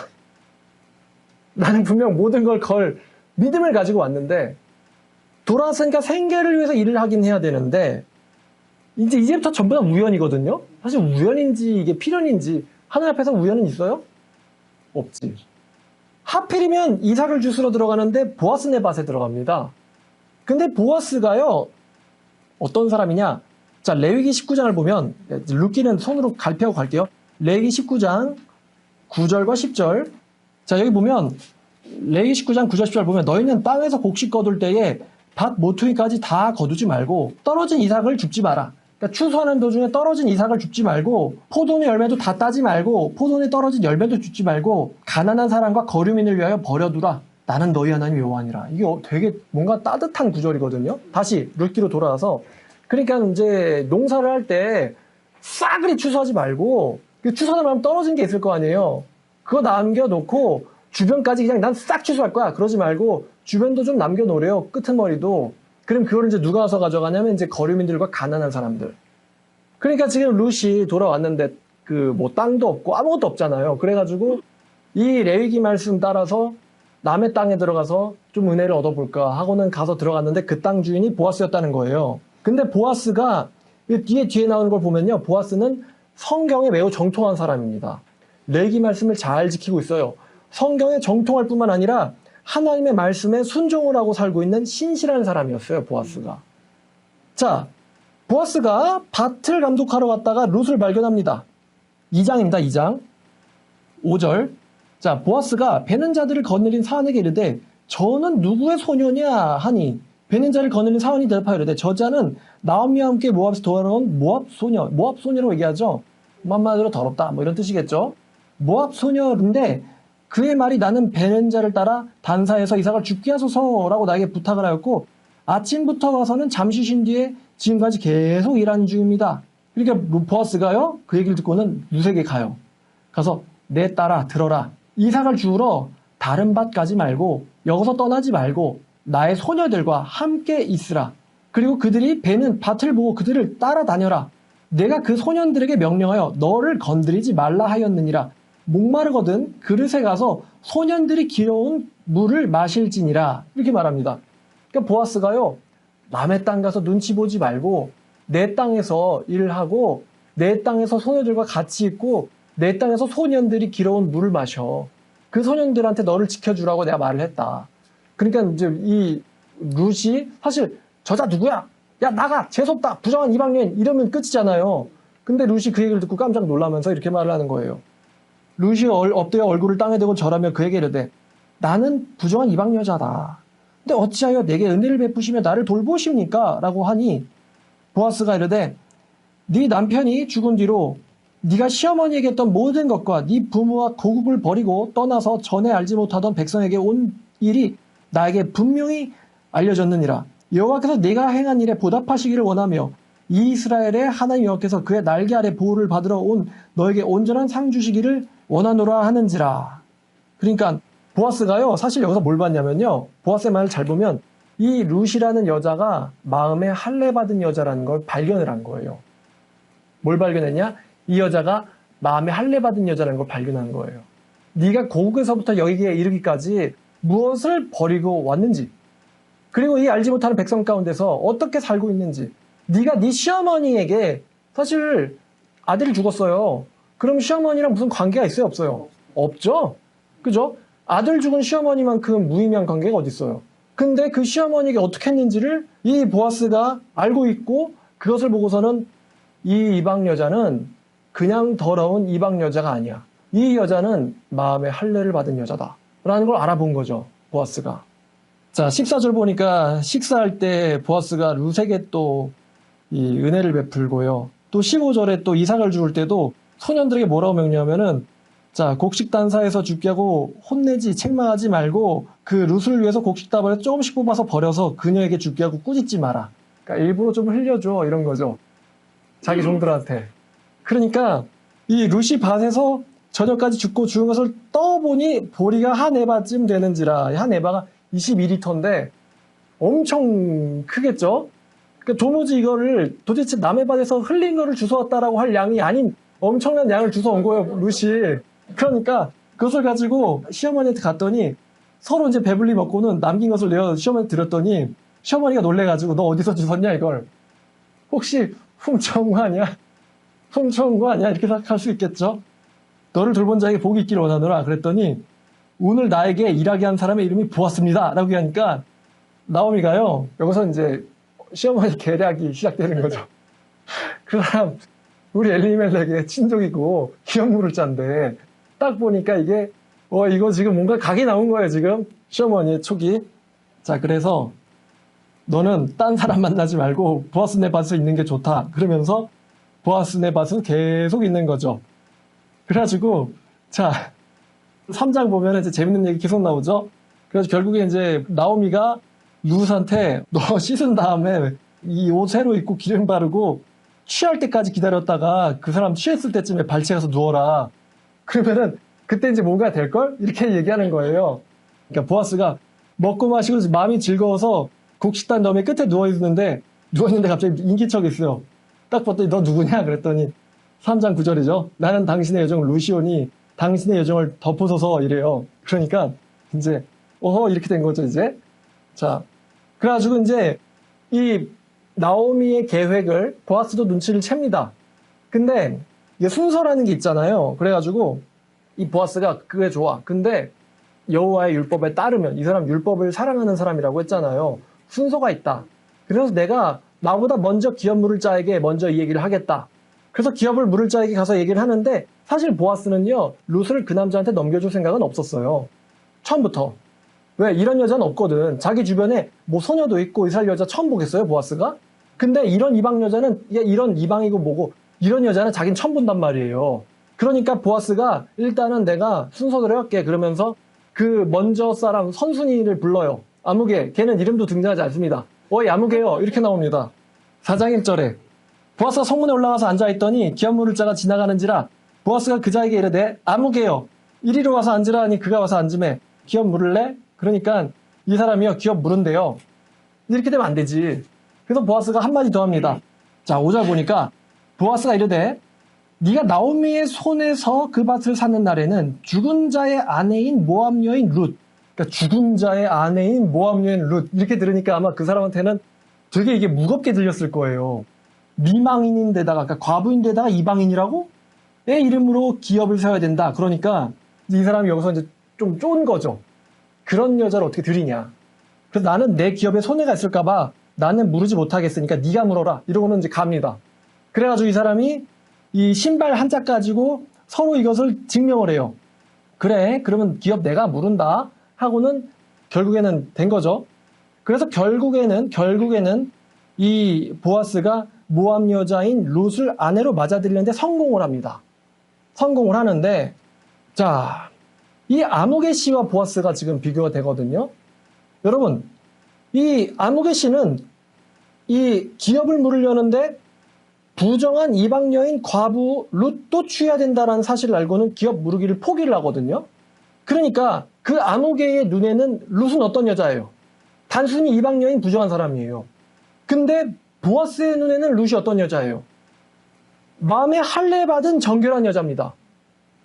나는 분명 모든 걸 걸 믿음을 가지고 왔는데 돌아왔으니까 생계를 위해서 일을 하긴 해야 되는데 이제부터 전부 다 우연이거든요. 사실 우연인지 이게 필연인지 하나님 앞에서 우연은 있어요? 없지. 하필이면 이삭을 주스러 들어가는데 보아스 네밧에 들어갑니다. 근데 보아스가요 어떤 사람이냐. 자, 레위기 19장을 보면 룻기는 손으로 갈피하고 갈게요. 레위기 19장 9절과 10절. 자, 여기 보면 레위기 19장 9절 10절 보면 너희는 땅에서 곡식 거둘 때에 밭 모퉁이까지 다 거두지 말고 떨어진 이삭을 줍지 마라. 그러니까 추수하는 도중에 떨어진 이삭을 줍지 말고 포도의 열매도 다 따지 말고 포도에 떨어진 열매도 줍지 말고 가난한 사람과 거류민을 위하여 버려두라. 나는 너희 하나님 여호와니라. 이게 되게 뭔가 따뜻한 구절이거든요. 다시 룻기로 돌아와서 그러니까 이제 농사를 할 때 싸그리 추수하지 말고 추수하다 보면 떨어진 게 있을 거 아니에요. 그거 남겨놓고 주변까지 그냥 난 싹 취소할 거야. 그러지 말고 주변도 좀 남겨놓으래요. 끄트머리도. 그럼 그걸 이제 누가 와서 가져가냐면 이제 거류민들과 가난한 사람들. 그러니까 지금 룻이 돌아왔는데 그 뭐 땅도 없고 아무것도 없잖아요. 그래가지고 이 레위기 말씀 따라서 남의 땅에 들어가서 좀 은혜를 얻어볼까 하고는 가서 들어갔는데 그 땅 주인이 보아스였다는 거예요. 근데 보아스가 뒤에 나오는 걸 보면요. 보아스는 성경에 매우 정통한 사람입니다. 레위기 말씀을 잘 지키고 있어요. 성경에 정통할 뿐만 아니라 하나님의 말씀에 순종을 하고 살고 있는 신실한 사람이었어요. 보아스가. 자, 보아스가 밭을 감독하러 갔다가 룻을 발견합니다. 2장입니다. 2장 5절. 자, 보아스가 배는 자들을 거느린 사환에게 이르되 저는 누구의 소녀냐 하니 배는 자를 거느린 사환이 대답하여 이르되 저자는 나오미와 함께 모압에서 돌아온 모압 소녀. 모압 소녀라고 얘기하죠. 한마디로 더럽다 뭐 이런 뜻이겠죠. 모압 소녀인데 그의 말이 나는 배는 자를 따라 단사에서 이삭을 죽게 하소서라고 나에게 부탁을 하였고 아침부터 와서는 잠시 쉰 뒤에 지금까지 계속 일하는 중입니다. 그러니까 보아스가요 그 얘기를 듣고는 룻에게 가요. 가서 내 딸아 들어라. 이삭을 주우러 다른 밭 가지 말고 여기서 떠나지 말고 나의 소녀들과 함께 있으라. 그리고 그들이 배는 밭을 보고 그들을 따라다녀라. 내가 그 소년들에게 명령하여 너를 건드리지 말라 하였느니라. 목마르거든 그릇에 가서 소년들이 길어온 물을 마실지니라. 이렇게 말합니다. 그러니까 보아스가요 남의 땅 가서 눈치 보지 말고 내 땅에서 일을 하고 내 땅에서 소녀들과 같이 있고 내 땅에서 소년들이 길어온 물을 마셔. 그 소년들한테 너를 지켜주라고 내가 말을 했다. 그러니까 이제 이 룻이 사실 저자 누구야? 야 나가 재수없다 부정한 이방인 이러면 끝이잖아요. 근데 룻이 그 얘기를 듣고 깜짝 놀라면서 이렇게 말을 하는 거예요. 룻이 엎드려 얼굴을 땅에 대고 절하며 그에게 이르되 나는 부정한 이방 여자다. 근데 어찌하여 내게 은혜를 베푸시며 나를 돌보십니까? 라고 하니 보아스가 이르되 네 남편이 죽은 뒤로 네가 시어머니에게 했던 모든 것과 네 부모와 고국을 버리고 떠나서 전에 알지 못하던 백성에게 온 일이 나에게 분명히 알려졌느니라. 여호와께서 네가 행한 일에 보답하시기를 원하며 이스라엘의 하나님 여호와께서 그의 날개 아래 보호를 받으러 온 너에게 온전한 상 주시기를 원하노라 하는지라. 그러니까 보아스가요 사실 여기서 뭘 봤냐면요 보아스의 말을 잘 보면 이 룻이라는 여자가 마음에 할례받은 여자라는 걸 발견을 한 거예요. 뭘 발견했냐? 이 여자가 마음에 할례받은 여자라는 걸 발견한 거예요. 네가 고국에서부터 여기에 이르기까지 무엇을 버리고 왔는지 그리고 이 알지 못하는 백성 가운데서 어떻게 살고 있는지 네가 네 시어머니에게 사실 아들이 죽었어요. 그럼 시어머니랑 무슨 관계가 있어요? 없어요? 없죠? 그죠? 아들 죽은 시어머니만큼 무의미한 관계가 어디 있어요? 근데 그 시어머니에게 어떻게 했는지를 이 보아스가 알고 있고 그것을 보고서는 이 이방 여자는 그냥 더러운 이방 여자가 아니야. 이 여자는 마음의 할례를 받은 여자다. 라는 걸 알아본 거죠. 보아스가. 자, 14절 보니까 식사할 때 보아스가 룻에게 또 이 은혜를 베풀고요. 또 15절에 또 이삭을 죽을 때도 소년들에게 뭐라고 명령하면은 자, 곡식단사에서 죽게 하고 혼내지 책망하지 말고 그 룻을 위해서 곡식다발에 조금씩 뽑아서 버려서 그녀에게 죽게 하고 꾸짖지 마라. 그러니까 일부러 좀 흘려줘 이런 거죠. 자기 종들한테. 그러니까 이 룻이 밭에서 저녁까지 죽고 죽은 것을 떠보니 보리가 한 에바쯤 되는지라. 한 에바가 22리터인데 엄청 크겠죠? 그러니까 도무지 이거를 도대체 남의 밭에서 흘린 거를 주워왔다라고 할 양이 아닌 엄청난 양을 주워온 거예요, 룻이. 그러니까 그것을 가지고 시어머니한테 갔더니 서로 이제 배불리 먹고는 남긴 것을 내어 시어머니한테 드렸더니 시어머니가 놀래가지고 너 어디서 주웠냐 이걸. 혹시 훔쳐온 거 아니야? 훔쳐온 거 아니야? 이렇게 생각할 수 있겠죠? 너를 돌본 자에게 복이 있기를 원하노라. 그랬더니 오늘 나에게 일하게 한 사람의 이름이 보았습니다. 라고 하니까 나오미가요. 여기서 이제 시어머니 계략이 시작되는 거죠. 그 사람 우리 엘리멜렉의 친족이고 기업물을 짠데 딱 보니까 이게 이거 지금 뭔가 각이 나온 거예요. 지금 시어머니의 촉이. 자, 그래서 너는 딴 사람 만나지 말고 보아스네 밭에 있는 게 좋다. 그러면서 보아스네 밭은 계속 있는 거죠. 그래가지고 자 3장 보면 이제 재밌는 얘기 계속 나오죠. 그래서 결국에 이제 나오미가 룻한테 너 씻은 다음에 이 옷 새로 입고 기름 바르고 취할 때까지 기다렸다가 그 사람 취했을 때쯤에 발치에 가서 누워라. 그러면은 그때 이제 뭔가 될걸? 이렇게 얘기하는 거예요. 그러니까 보아스가 먹고 마시고 마음이 즐거워서 곡식단 너머에 끝에 누워있는데 갑자기 인기척이 있어요. 딱 봤더니 너 누구냐? 그랬더니 3장 9절이죠. 나는 당신의 여정 루시오니 당신의 여정을 덮어서서 이래요. 그러니까 이제 이렇게 된 거죠 이제. 자, 그래가지고 이제 이 나오미의 계획을 보아스도 눈치를 챕니다. 근데 이게 순서라는 게 있잖아요. 그래가지고 이 보아스가 그게 좋아. 근데 여호와의 율법에 따르면 이 사람 율법을 사랑하는 사람이라고 했잖아요. 순서가 있다. 그래서 내가 나보다 먼저 기업 물을 자에게 먼저 이 얘기를 하겠다. 그래서 기업을 물을 자에게 가서 얘기를 하는데 사실 보아스는요. 룻을 그 남자한테 넘겨줄 생각은 없었어요. 처음부터. 왜? 이런 여자는 없거든. 자기 주변에 뭐 소녀도 있고 이스라엘 여자 처음 보겠어요, 보아스가? 근데 이런 이방 여자는 이런 이방이고 뭐고 이런 여자는 자기는 처음 본단 말이에요. 그러니까 보아스가 일단은 내가 순서대로 할게. 그러면서 그 먼저 사람 선순위를 불러요. 아무개. 걔는 이름도 등장하지 않습니다. 아무개요. 이렇게 나옵니다. 4장 1절에 보아스가 성문에 올라가서 앉아있더니 기업 물을 자가 지나가는지라 보아스가 그 자에게 이르되 아무개요. 이리로 와서 앉으라 하니 그가 와서 앉음에 기업 물을래? 그러니까 이 사람이요. 기업 물은데요. 이렇게 되면 안 되지. 그래서 보아스가 한마디 더 합니다. 자, 5절 보니까 보아스가 이르되 네가 나오미의 손에서 그 밭을 샀는 날에는 죽은 자의 아내인 모압 여인 룻. 그러니까 죽은 자의 아내인 모압 여인 룻. 이렇게 들으니까 아마 그 사람한테는 되게 이게 무겁게 들렸을 거예요. 미망인인데다가 그러니까 과부인데다가 이방인이라고? 내 이름으로 기업을 세워야 된다. 그러니까 이 사람이 여기서 이제 좀 쫀 거죠. 그런 여자를 어떻게 들이냐. 그래서 나는 내 기업에 손해가 있을까봐 나는 무르지 못하겠으니까 네가 물어라. 이러고는 이제 갑니다. 그래가지고 이 사람이 이 신발 한 짝 가지고 서로 이것을 증명을 해요. 그래, 그러면 기업 내가 물은다 하고는 결국에는 된 거죠. 그래서 결국에는 이 보아스가 모압 여자인 룻을 아내로 맞아들이는데 성공을 합니다. 성공을 하는데 자, 이 아무개 씨와 보아스가 지금 비교가 되거든요. 여러분, 이 아무개 씨는 이 기업을 물으려는데 부정한 이방 여인 과부 룻도 취해야 된다는 사실을 알고는 기업 물으기를 포기를 하거든요. 그러니까 그 아무개의 눈에는 룻은 어떤 여자예요? 단순히 이방 여인 부정한 사람이에요. 근데 보아스의 눈에는 룻이 어떤 여자예요? 마음에 할례받은 정결한 여자입니다.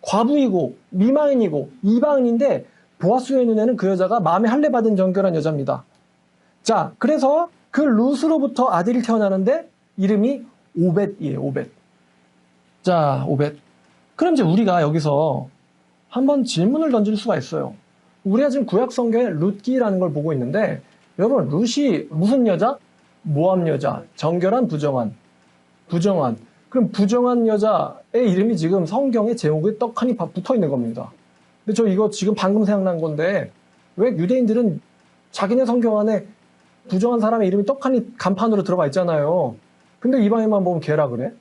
과부이고 미망인이고 이방인인데 보아스의 눈에는 그 여자가 마음에 할례받은 정결한 여자입니다. 자, 그래서 그 룻으로부터 아들이 태어나는데 이름이 오벳이에요. 오벳. 자, 오벳. 그럼 이제 우리가 여기서 한번 질문을 던질 수가 있어요. 우리가 지금 구약 성경에 룻기라는 걸 보고 있는데 여러분, 룻이 무슨 여자? 모압 여자. 정결한, 부정한. 그럼 부정한 여자의 이름이 지금 성경의 제목에 떡하니 붙어 있는 겁니다. 근데 저 이거 지금 방금 생각난 건데 왜 유대인들은 자기네 성경 안에 부정한 사람의 이름이 떡하니 간판으로 들어가 있잖아요. 근데 이방인만 보면 걔라 그래?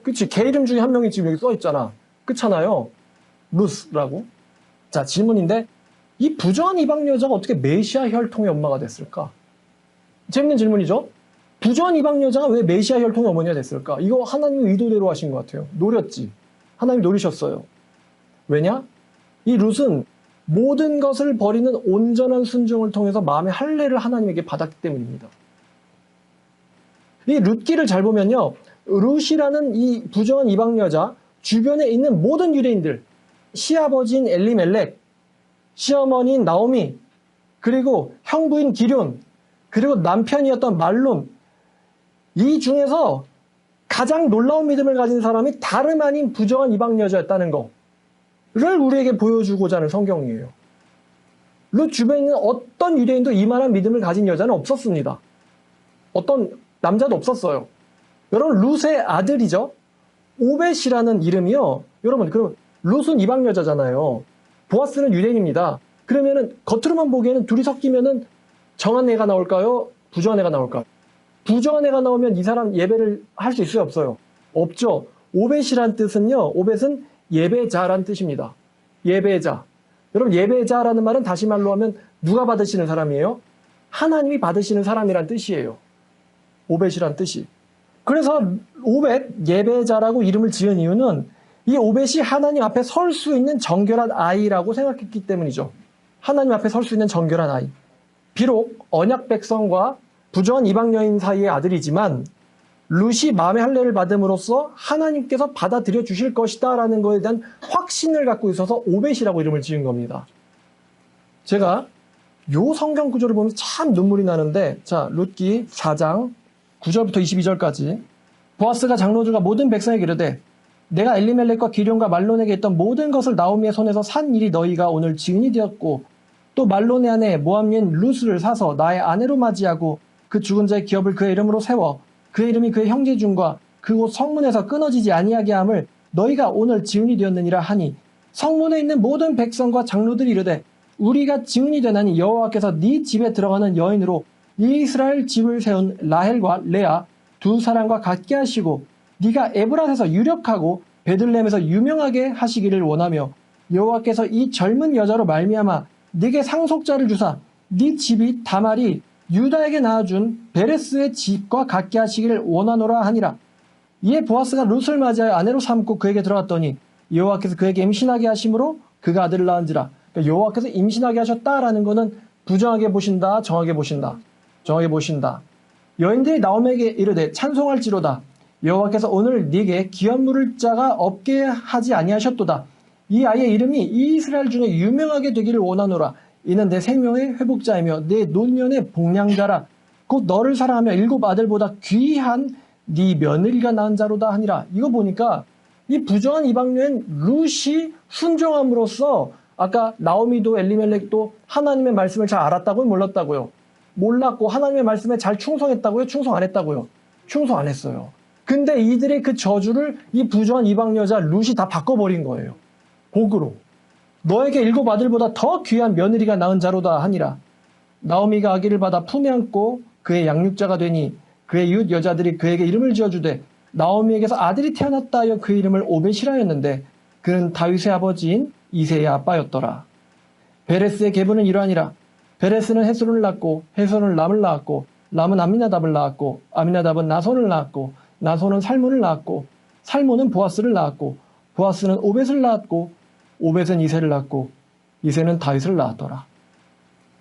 그치? 걔 이름 중에 한 명이 지금 여기 써 있잖아. 그렇잖아요. 루스라고. 자, 질문인데 이 부정한 이방 여자가 어떻게 메시아 혈통의 엄마가 됐을까? 재밌는 질문이죠? 부정한 이방 여자가 왜 메시아 혈통의 어머니가 됐을까? 이거 하나님의 의도대로 하신 것 같아요. 노렸지. 하나님이 노리셨어요. 왜냐? 이 룻은 모든 것을 버리는 온전한 순종을 통해서 마음의 할례를 하나님에게 받았기 때문입니다. 이 룻기를 잘 보면요. 룻이라는 이 부정한 이방 여자 주변에 있는 모든 유대인들, 시아버지인 엘리멜렉, 시어머니인 나오미, 그리고 형부인 기럨, 그리고 남편이었던 말론, 이 중에서 가장 놀라운 믿음을 가진 사람이 다름 아닌 부정한 이방 여자였다는 거를 우리에게 보여주고자 하는 성경이에요. 룻 주변에 있는 어떤 유대인도 이만한 믿음을 가진 여자는 없었습니다. 어떤 남자도 없었어요. 여러분, 룻의 아들이죠. 오벳이라는 이름이요. 여러분, 그럼 룻은 이방 여자잖아요. 보아스는 유대인입니다. 그러면은 겉으로만 보기에는 둘이 섞이면은 정한 애가 나올까요? 부정한 애가 나올까요? 부정한 애가 나오면 이 사람 예배를 할 수 있어요, 없어요? 없죠. 오벳이란 뜻은요. 오벳은 예배자란 뜻입니다. 예배자. 여러분, 예배자라는 말은 다시 말로 하면 누가 받으시는 사람이에요? 하나님이 받으시는 사람이란 뜻이에요. 오벳이란 뜻이. 그래서 오벳, 예배자라고 이름을 지은 이유는 이 오벳이 하나님 앞에 설 수 있는 정결한 아이라고 생각했기 때문이죠. 하나님 앞에 설 수 있는 정결한 아이. 비록 언약 백성과 부정한 이방 여인 사이의 아들이지만 룻이 마음의 할례를 받음으로써 하나님께서 받아들여 주실 것이다 라는 것에 대한 확신을 갖고 있어서 오벳이라고 이름을 지은 겁니다. 제가 요 성경 구조를 보면서 참 눈물이 나는데, 자, 룻기 4장 9절부터 22절까지. 보아스가 장로들과 모든 백성에게 이르되 내가 엘리멜렉과 기럨과 말론에게 있던 모든 것을 나오미의 손에서 산 일이 너희가 오늘 증인이 되었고, 또 말론의 아내 모압여인 룻을 사서 나의 아내로 맞이하고 그 죽은 자의 기업을 그의 이름으로 세워 그의 이름이 그의 형제 중과 그곳 성문에서 끊어지지 아니하게 함을 너희가 오늘 증인이 되었느니라 하니, 성문에 있는 모든 백성과 장로들이 이르되 우리가 증인이 되나니 여호와께서 네 집에 들어가는 여인으로 이스라엘 집을 세운 라헬과 레아 두 사람과 같게 하시고 네가 에브라스에서 유력하고 베들레헴에서 유명하게 하시기를 원하며 여호와께서 이 젊은 여자로 말미암아 네게 상속자를 주사 네 집이 다말이 유다에게 낳아준 베레스의 집과 같게 하시기를 원하노라 하니라. 이에 보아스가 룻을 맞이하여 아내로 삼고 그에게 들어갔더니 여호와께서 그에게 임신하게 하심으로 그가 아들을 낳은지라. 그러니까 여호와께서 임신하게 하셨다라는 것은 부정하게 보신다, 정하게 보신다. 정하게 보신다. 여인들이 나오미에게 이르되 찬송할지로다. 여호와께서 오늘 네게 기업 물을 자가 없게 하지 아니하셨도다. 이 아이의 이름이 이스라엘 중에 유명하게 되기를 원하노라. 이는 내 생명의 회복자이며 내 노년의 복량자라. 곧 너를 사랑하며 7 아들보다 귀한 네 며느리가 낳은 자로다 하니라. 이거 보니까 이 부정한 이방 여인 룻이 순종함으로써 아까 나오미도 엘리멜렉도 하나님의 말씀을 잘 알았다고요? 몰랐다고요? 몰랐고 하나님의 말씀에 잘 충성했다고요? 충성 안 했다고요? 충성 안 했어요. 근데 이들의 그 저주를 이 부정한 이방 여자 룻이 다 바꿔버린 거예요. 복으로. 너에게 7 아들보다 더 귀한 며느리가 낳은 자로다 하니라. 나오미가 아기를 받아 품에 안고 그의 양육자가 되니 그의 이웃 여자들이 그에게 이름을 지어주되 나오미에게서 아들이 태어났다 하여 그 이름을 오벳이라 했는데 그는 다윗의 아버지인 이새의 아빠였더라. 베레스의 계보는 이러하니라. 베레스는 헤스론을 낳고 헤스론은 람을 낳았고 람은 아미나답을 낳았고 아미나답은 나손을 낳았고 나손은 살몬을 낳았고 살몬은 보아스를 낳았고 보아스는 오벳을 낳았고 오벳은 이새를 낳았고 이새는 다윗을 낳았더라.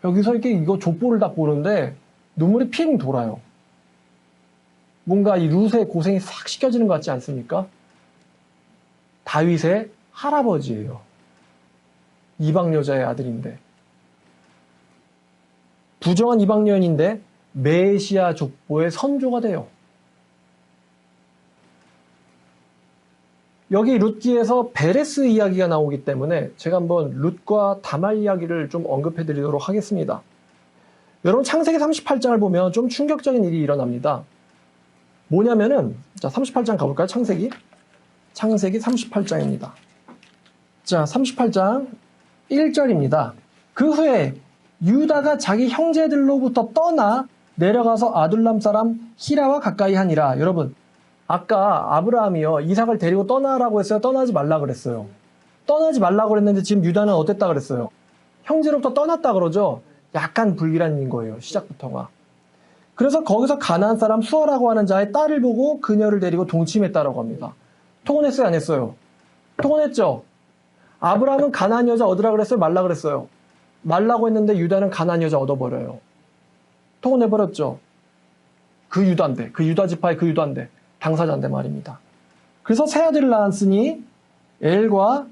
여기서 이렇게 이거 족보를 딱 보는데 눈물이 핑 돌아요. 뭔가 이 룻의 고생이 싹 씻겨지는 것 같지 않습니까? 다윗의 할아버지예요. 이방 여자의 아들인데. 부정한 이방 여인인데 메시아 족보의 선조가 돼요. 여기 룻기에서 베레스 이야기가 나오기 때문에 제가 한번 룻과 다말 이야기를 좀 언급해 드리도록 하겠습니다. 여러분, 창세기 38장을 보면 좀 충격적인 일이 일어납니다. 뭐냐면은, 자, 38장 가볼까요? 창세기 38장입니다. 자, 38장 1절입니다. 그 후에 유다가 자기 형제들로부터 떠나 내려가서 아둘람 사람 히라와 가까이 하니라. 여러분, 아까 아브라함이요, 이삭을 데리고 떠나라고 했어요? 떠나지 말라 그랬어요? 떠나지 말라 그랬는데 지금 유다는 어땠다 그랬어요? 형제로부터 떠났다 그러죠? 약간 불길한 거예요, 시작부터가. 그래서 거기서 가나안 사람 수아라고 하는 자의 딸을 보고 그녀를 데리고 동침했다라고 합니다. 통혼했어요, 안 했어요? 통혼했죠? 아브라함은 가나안 여자 얻으라 그랬어요? 말라 그랬어요? 말라고 했는데 유다는 가나안 여자 얻어버려요. 통혼해버렸죠? 그 유다인데, 그 유다 지파의 그 유다인데, 당사자인데 말입니다. 그래서 세 아들을 낳았으니 엘과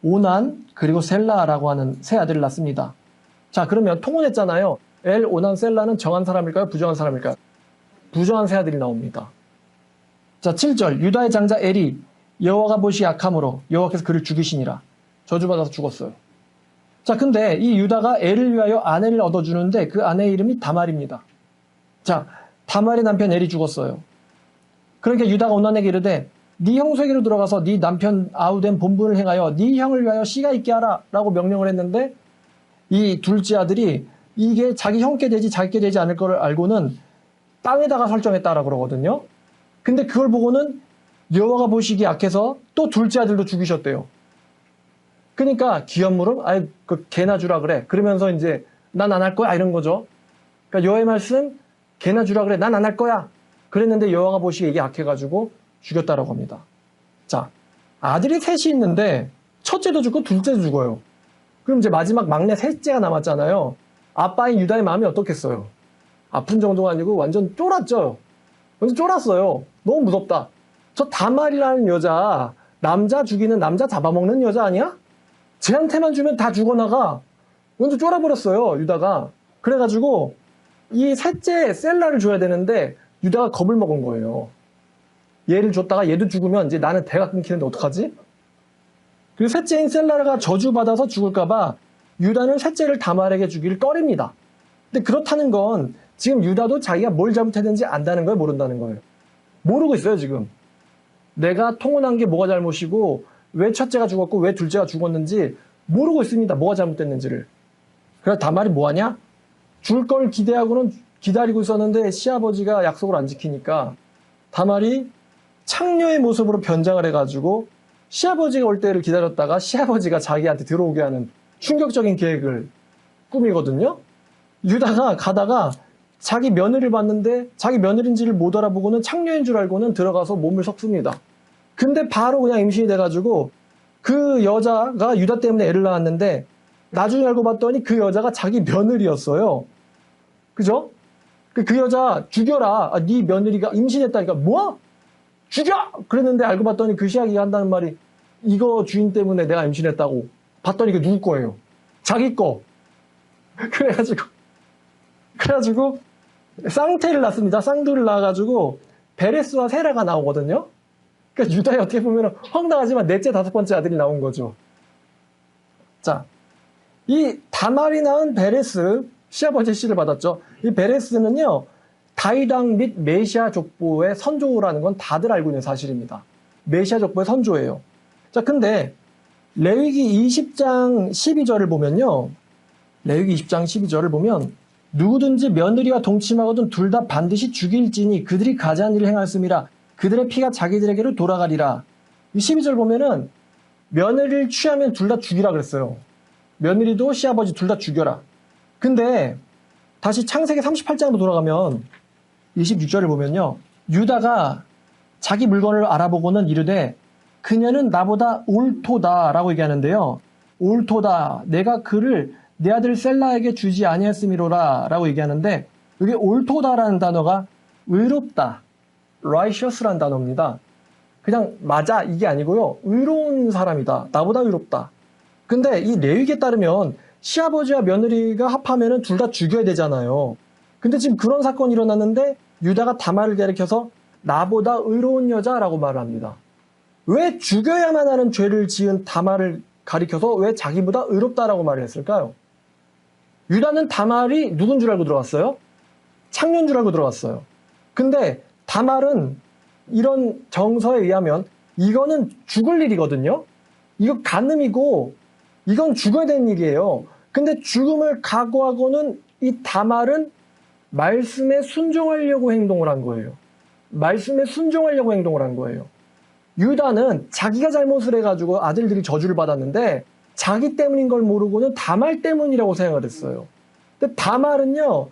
오난 그리고 셀라라고 하는 세 아들을 낳습니다. 자, 그러면 통혼했잖아요. 엘, 오난, 셀라는 정한 사람일까요? 부정한 사람일까요? 부정한 세 아들이 나옵니다. 자, 7절 유다의 장자 엘이 여호와가 보시 약함으로 여호와께서 그를 죽이시니라. 저주받아서 죽었어요. 자, 근데 이 유다가 엘을 위하여 아내를 얻어주는데 그 아내의 이름이 다말입니다. 자, 다말의 남편 엘이 죽었어요. 그러니까 유다가 오난에게 이르되 네 형수에게로 들어가서 네 남편 아우된 본분을 행하여 네 형을 위하여 씨가 있게 하라 라고 명령을 했는데 이 둘째 아들이 이게 자기 형께 되지 자기께 되지 않을 걸 알고는 땅에다가 설정했다라고 그러거든요. 근데 그걸 보고는 여호와가 보시기 약해서 또 둘째 아들도 죽이셨대요. 그러니까 귀한 물음, 아이 그 개나 주라 그래. 그러면서 이제 난 안 할 거야 이런 거죠. 그러니까 여호와의 말씀 개나 주라 그래. 난 안 할 거야. 그랬는데 여호와가 보시기에 이게 약해가지고 죽였다라고 합니다. 자, 아들이 셋이 있는데 첫째도 죽고 둘째도 죽어요. 그럼 이제 마지막 막내 셋째가 남았잖아요. 아빠인 유다의 마음이 어떻겠어요? 아픈 정도가 아니고 완전 쫄았죠. 완전 쫄았어요. 너무 무섭다. 저 다말이라는 여자, 남자 죽이는 남자 잡아먹는 여자 아니야? 쟤한테만 주면 다 죽어나가. 완전 쫄아버렸어요, 유다가. 그래가지고 이 셋째 셀라를 줘야 되는데 유다가 겁을 먹은 거예요. 얘를 줬다가 얘도 죽으면 이제 나는 대가 끊기는데 어떡하지? 그리고 셋째인 셀라가 저주받아서 죽을까봐 유다는 셋째를 다말에게 주기를 꺼립니다. 근데 그렇다는 건 지금 유다도 자기가 뭘 잘못했는지 안다는 거예요, 모른다는 거예요? 모르고 있어요, 지금. 내가 통혼한 게 뭐가 잘못이고 왜 첫째가 죽었고 왜 둘째가 죽었는지 모르고 있습니다. 뭐가 잘못됐는지를. 그래서 다말이 뭐하냐? 줄 걸 기대하고는 기다리고 있었는데 시아버지가 약속을 안 지키니까 다말이 창녀의 모습으로 변장을 해가지고 시아버지가 올 때를 기다렸다가 시아버지가 자기한테 들어오게 하는 충격적인 계획을 꾸미거든요. 유다가 가다가 자기 며느리를 봤는데 자기 며느리인지를 못 알아보고는 창녀인 줄 알고는 들어가서 몸을 섞습니다. 근데 바로 그냥 임신이 돼가지고 그 여자가 유다 때문에 애를 낳았는데 나중에 알고 봤더니 그 여자가 자기 며느리였어요. 그죠? 그 여자 죽여라. 아, 네 며느리가 임신했다니까. 뭐? 죽여! 그랬는데 알고 봤더니 그 시아기가 한다는 말이 이거 주인 때문에 내가 임신했다고. 봤더니 이게 누구 거예요? 자기 거. 그래가지고 쌍태를 낳습니다. 쌍둥이를 낳아가지고 베레스와 세라가 나오거든요. 그러니까 유다에 어떻게 보면 황당하지만 넷째 다섯 번째 아들이 나온 거죠. 자, 이 다말이 낳은 베레스 시아버지 씨를 받았죠. 이 베레스는요 다윗왕 및 메시아 족보의 선조라는 건 다들 알고 있는 사실입니다. 메시아 족보의 선조예요. 자, 근데 레위기 20장 12절을 보면요, 레위기 20장 12절을 보면 누구든지 며느리와 동침하거든 둘 다 반드시 죽일지니 그들이 가지한 일을 행하였음이라 그들의 피가 자기들에게로 돌아가리라. 이 12절 보면은 며느리를 취하면 둘 다 죽이라 그랬어요. 며느리도 시아버지 둘 다 죽여라. 근데 다시 창세기 38장으로 돌아가면 26절을 보면요, 유다가 자기 물건을 알아보고는 이르되 그녀는 나보다 옳도다 라고 얘기하는데요. 옳도다, 내가 그를 내 아들 셀라에게 주지 아니했음이로라 라고 얘기하는데 여기 옳도다라는 단어가 의롭다, righteous라는 단어입니다. 그냥 맞아 이게 아니고요, 의로운 사람이다, 나보다 의롭다. 근데 이 레위기에 따르면 시아버지와 며느리가 합하면 둘 다 죽여야 되잖아요. 근데 지금 그런 사건이 일어났는데 유다가 다말을 가리켜서 나보다 의로운 여자라고 말을 합니다. 왜 죽여야만 하는 죄를 지은 다말을 가리켜서 왜 자기보다 의롭다라고 말을 했을까요? 유다는 다말이 누군 줄 알고 들어갔어요? 창녀인 줄 알고 들어갔어요. 근데 다말은 이런 정서에 의하면 이거는 죽을 일이거든요. 이거 간음이고 이건 죽어야 되는 일이에요. 근데 죽음을 각오하고는 이 다말은 말씀에 순종하려고 행동을 한 거예요. 말씀에 순종하려고 행동을 한 거예요. 유다는 자기가 잘못을 해가지고 아들들이 저주를 받았는데 자기 때문인 걸 모르고는 다말 때문이라고 생각을 했어요. 근데 다말은요,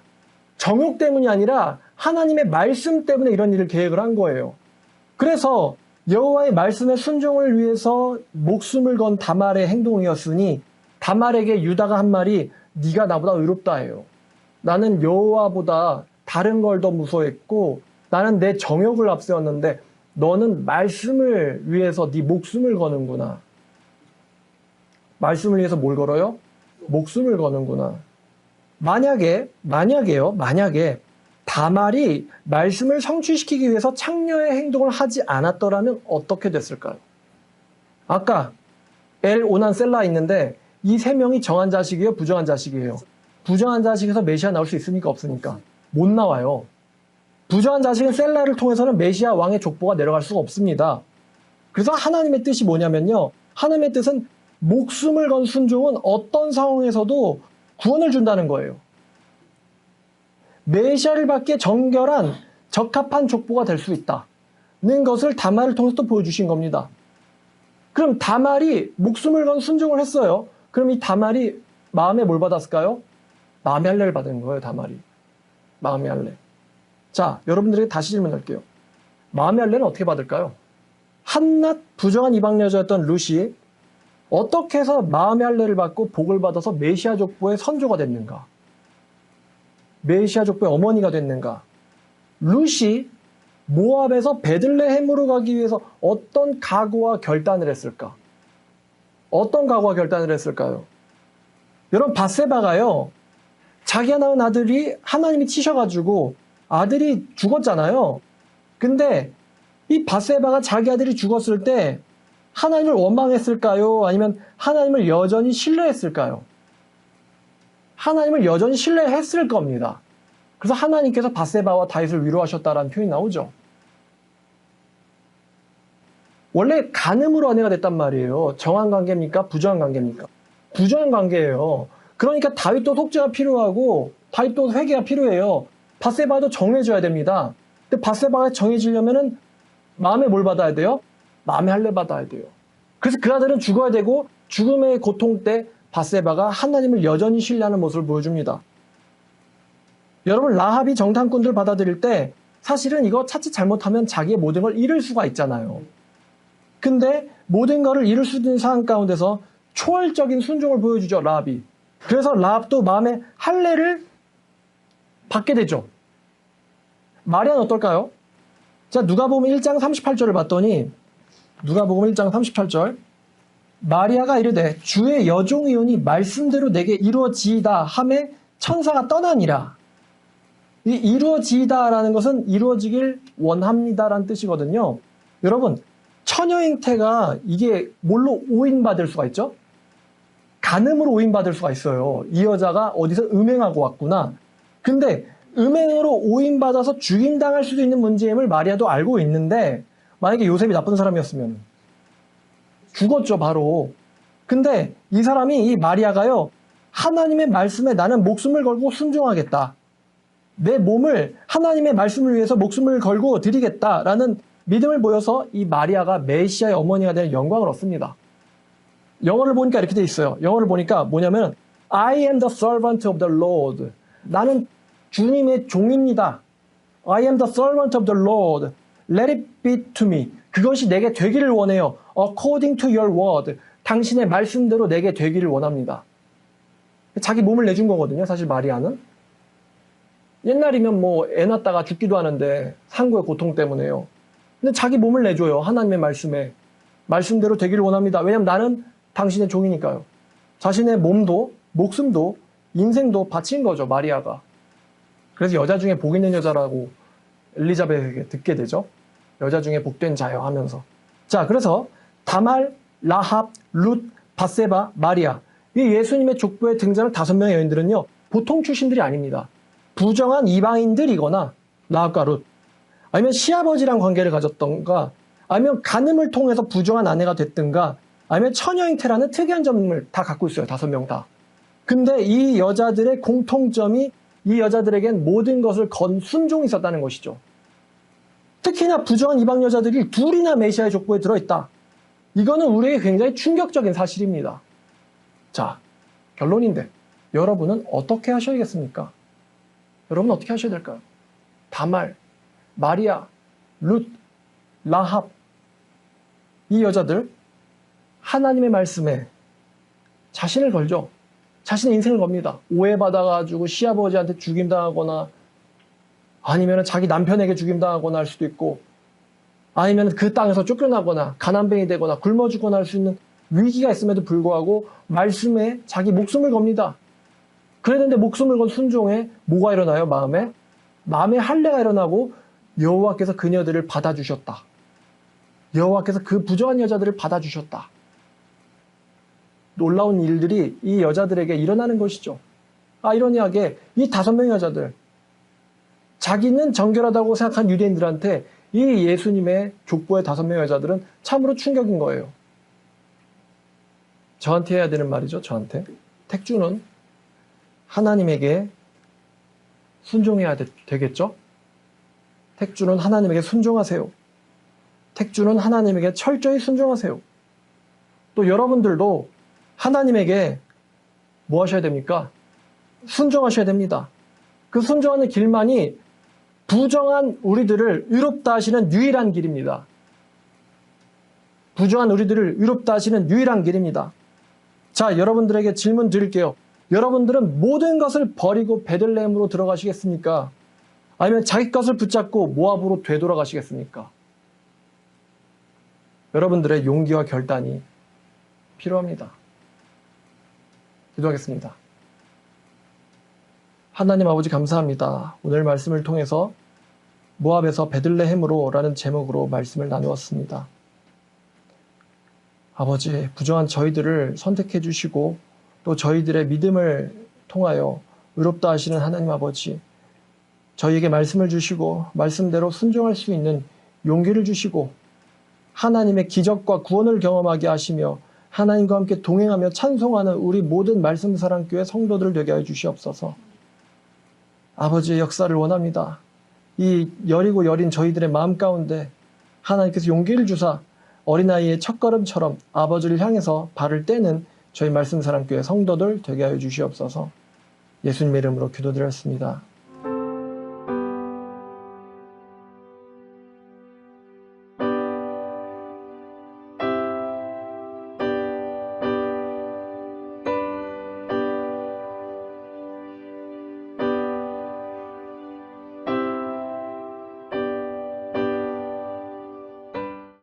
정욕 때문이 아니라 하나님의 말씀 때문에 이런 일을 계획을 한 거예요. 그래서 여호와의 말씀의 순종을 위해서 목숨을 건 다말의 행동이었으니 다말에게 유다가 한 말이 네가 나보다 의롭다 해요. 나는 여호와보다 다른 걸 더 무서워했고 나는 내 정욕을 앞세웠는데 너는 말씀을 위해서 네 목숨을 거는구나. 말씀을 위해서 뭘 걸어요? 목숨을 거는구나. 만약에 다말이 말씀을 성취시키기 위해서 창녀의 행동을 하지 않았더라면 어떻게 됐을까요? 아까 엘, 오난, 셀라 있는데 이 세 명이 정한 자식이에요? 부정한 자식이에요? 부정한 자식에서 메시아 나올 수 있습니까? 없습니까? 못 나와요. 부정한 자식은 셀라를 통해서는 메시아 왕의 족보가 내려갈 수가 없습니다. 그래서 하나님의 뜻이 뭐냐면요. 하나님의 뜻은 목숨을 건 순종은 어떤 상황에서도 구원을 준다는 거예요. 메시아를 받기에 정결한 적합한 족보가 될 수 있다는 것을 다말을 통해서 또 보여주신 겁니다. 그럼 다말이 목숨을 건 순종을 했어요. 그럼 이 다말이 마음에 뭘 받았을까요? 마음의 할례를 받은 거예요. 다말이. 마음의 할례. 자, 여러분들에게 다시 질문할게요. 마음의 할례는 어떻게 받을까요? 한낱 부정한 이방 여자였던 룻이 어떻게 해서 마음의 할례를 받고 복을 받아서 메시아 족보의 선조가 됐는가? 메시아 족보의 어머니가 됐는가? 룻이 모압에서 베들레헴으로 가기 위해서 어떤 각오와 결단을 했을까? 어떤 각오와 결단을 했을까요? 여러분, 밧세바가요, 자기가 낳은 아들이 하나님이 치셔가지고 아들이 죽었잖아요. 근데 이 밧세바가 자기 아들이 죽었을 때 하나님을 원망했을까요? 아니면 하나님을 여전히 신뢰했을까요? 하나님을 여전히 신뢰했을 겁니다. 그래서 하나님께서 밧세바와 다윗을 위로하셨다라는 표현이 나오죠. 원래 간음으로 아내가 됐단 말이에요. 정한 관계입니까? 부정한 관계입니까? 부정한 관계예요. 그러니까 다윗도 속죄가 필요하고 다윗도 회개가 필요해요. 밧세바도 정해져야 됩니다. 근데 밧세바가 정해지려면은 마음에 뭘 받아야 돼요? 마음의 할례 받아야 돼요. 그래서 그 아들은 죽어야 되고 죽음의 고통 때 밧세바가 하나님을 여전히 신뢰하는 모습을 보여줍니다. 여러분, 라합이 정탐꾼들 받아들일 때 사실은 이거 자칫 잘못하면 자기의 모든 걸 잃을 수가 있잖아요. 근데 모든 것을 잃을 수 있는 상황 가운데서 초월적인 순종을 보여주죠, 라합이. 그래서 라합도 마음의 할례를 받게 되죠. 마리아는 어떨까요? 자, 누가복음 1장 38절을 봤더니 누가복음 1장 38절 마리아가 이르되 주의 여종이오니 말씀대로 내게 이루어지이다 하매 천사가 떠나니라. 이 이루어지이다라는 것은 이루어지길 원합니다라는 뜻이거든요. 여러분, 처녀 잉태가 이게 뭘로 오인받을 수가 있죠? 간음으로 오인받을 수가 있어요. 이 여자가 어디서 음행하고 왔구나. 근데 음행으로 오인받아서 죽임당할 수도 있는 문제임을 마리아도 알고 있는데 만약에 요셉이 나쁜 사람이었으면 죽었죠, 바로. 근데 이 사람이, 이 마리아가요, 하나님의 말씀에 나는 목숨을 걸고 순종하겠다. 내 몸을 하나님의 말씀을 위해서 목숨을 걸고 드리겠다라는 믿음을 보여서 이 마리아가 메시아의 어머니가 되는 영광을 얻습니다. 영어를 보니까 이렇게 돼 있어요. 영어를 보니까 뭐냐면 I am the servant of the Lord. 나는 주님의 종입니다. I am the servant of the Lord. Let it be to me. 그것이 내게 되기를 원해요. According to your word. 당신의 말씀대로 내게 되기를 원합니다. 자기 몸을 내준 거거든요. 사실 마리아는. 옛날이면 뭐 애 낳다가 죽기도 하는데 상고의 고통 때문에요. 근데 자기 몸을 내줘요. 하나님의 말씀에. 말씀대로 되기를 원합니다. 왜냐하면 나는 당신의 종이니까요. 자신의 몸도 목숨도 인생도 바친 거죠. 마리아가. 그래서 여자 중에 복 있는 여자라고 엘리자벳에게 듣게 되죠. 여자 중에 복된 자여 하면서. 자, 그래서 다말, 라합, 룻, 밧세바, 마리아. 이 예수님의 족보에 등장한 5명의 여인들은요, 보통 출신들이 아닙니다. 부정한 이방인들이거나 라합과 룻, 아니면 시아버지랑 관계를 가졌던가, 아니면 간음을 통해서 부정한 아내가 됐든가, 아니면 처녀 잉태라는 특이한 점을 다 갖고 있어요. 5명 다. 근데 이 여자들의 공통점이 이 여자들에겐 모든 것을 건 순종이 있었다는 것이죠. 특히나 부정한 이방 여자들이 둘이나 메시아의 족보에 들어있다. 이거는 우리에게 굉장히 충격적인 사실입니다. 자, 결론인데 여러분은 어떻게 하셔야겠습니까? 여러분 어떻게 하셔야 될까요? 다말, 마리아, 룻, 라합, 이 여자들 하나님의 말씀에 자신을 걸죠. 자신의 인생을 겁니다. 오해받아가지고 시아버지한테 죽임당하거나 아니면 자기 남편에게 죽임당하거나 할 수도 있고 아니면 그 땅에서 쫓겨나거나 가난뱅이 되거나 굶어 죽거나 할 수 있는 위기가 있음에도 불구하고 말씀에 자기 목숨을 겁니다. 그랬는데 목숨을 건 순종에 뭐가 일어나요? 마음에 할례가 일어나고 여호와께서 그녀들을 받아주셨다. 여호와께서 그 부정한 여자들을 받아주셨다. 놀라운 일들이 이 여자들에게 일어나는 것이죠. 아이러니하게 이 5명의 여자들, 자기는 정결하다고 생각한 유대인들한테 이 예수님의 족보의 5명의 여자들은 참으로 충격인 거예요. 저한테 해야 되는 말이죠. 저한테. 택주는 하나님에게 순종해야 되겠죠? 택주는 하나님에게 순종하세요. 택주는 하나님에게 철저히 순종하세요. 또 여러분들도 하나님에게 뭐 하셔야 됩니까? 순종하셔야 됩니다. 그 순종하는 길만이 부정한 우리들을 의롭다 하시는 유일한 길입니다. 부정한 우리들을 의롭다 하시는 유일한 길입니다. 자, 여러분들에게 질문 드릴게요. 여러분들은 모든 것을 버리고 베들레헴으로 들어가시겠습니까? 아니면 자기 것을 붙잡고 모압으로 되돌아가시겠습니까? 여러분들의 용기와 결단이 필요합니다. 기도하겠습니다. 하나님 아버지 감사합니다. 오늘 말씀을 통해서 모압에서 베들레헴으로 라는 제목으로 말씀을 나누었습니다. 아버지, 부정한 저희들을 선택해 주시고 또 저희들의 믿음을 통하여 의롭다 하시는 하나님 아버지, 저희에게 말씀을 주시고 말씀대로 순종할 수 있는 용기를 주시고 하나님의 기적과 구원을 경험하게 하시며 하나님과 함께 동행하며 찬송하는 우리 모든 말씀사랑교회 성도들 되게 하여 주시옵소서. 아버지의 역사를 원합니다. 이 여리고 여린 저희들의 마음 가운데 하나님께서 용기를 주사 어린아이의 첫걸음처럼 아버지를 향해서 발을 떼는 저희 말씀사랑교회 성도들 되게 하여 주시옵소서. 예수님의 이름으로 기도드렸습니다.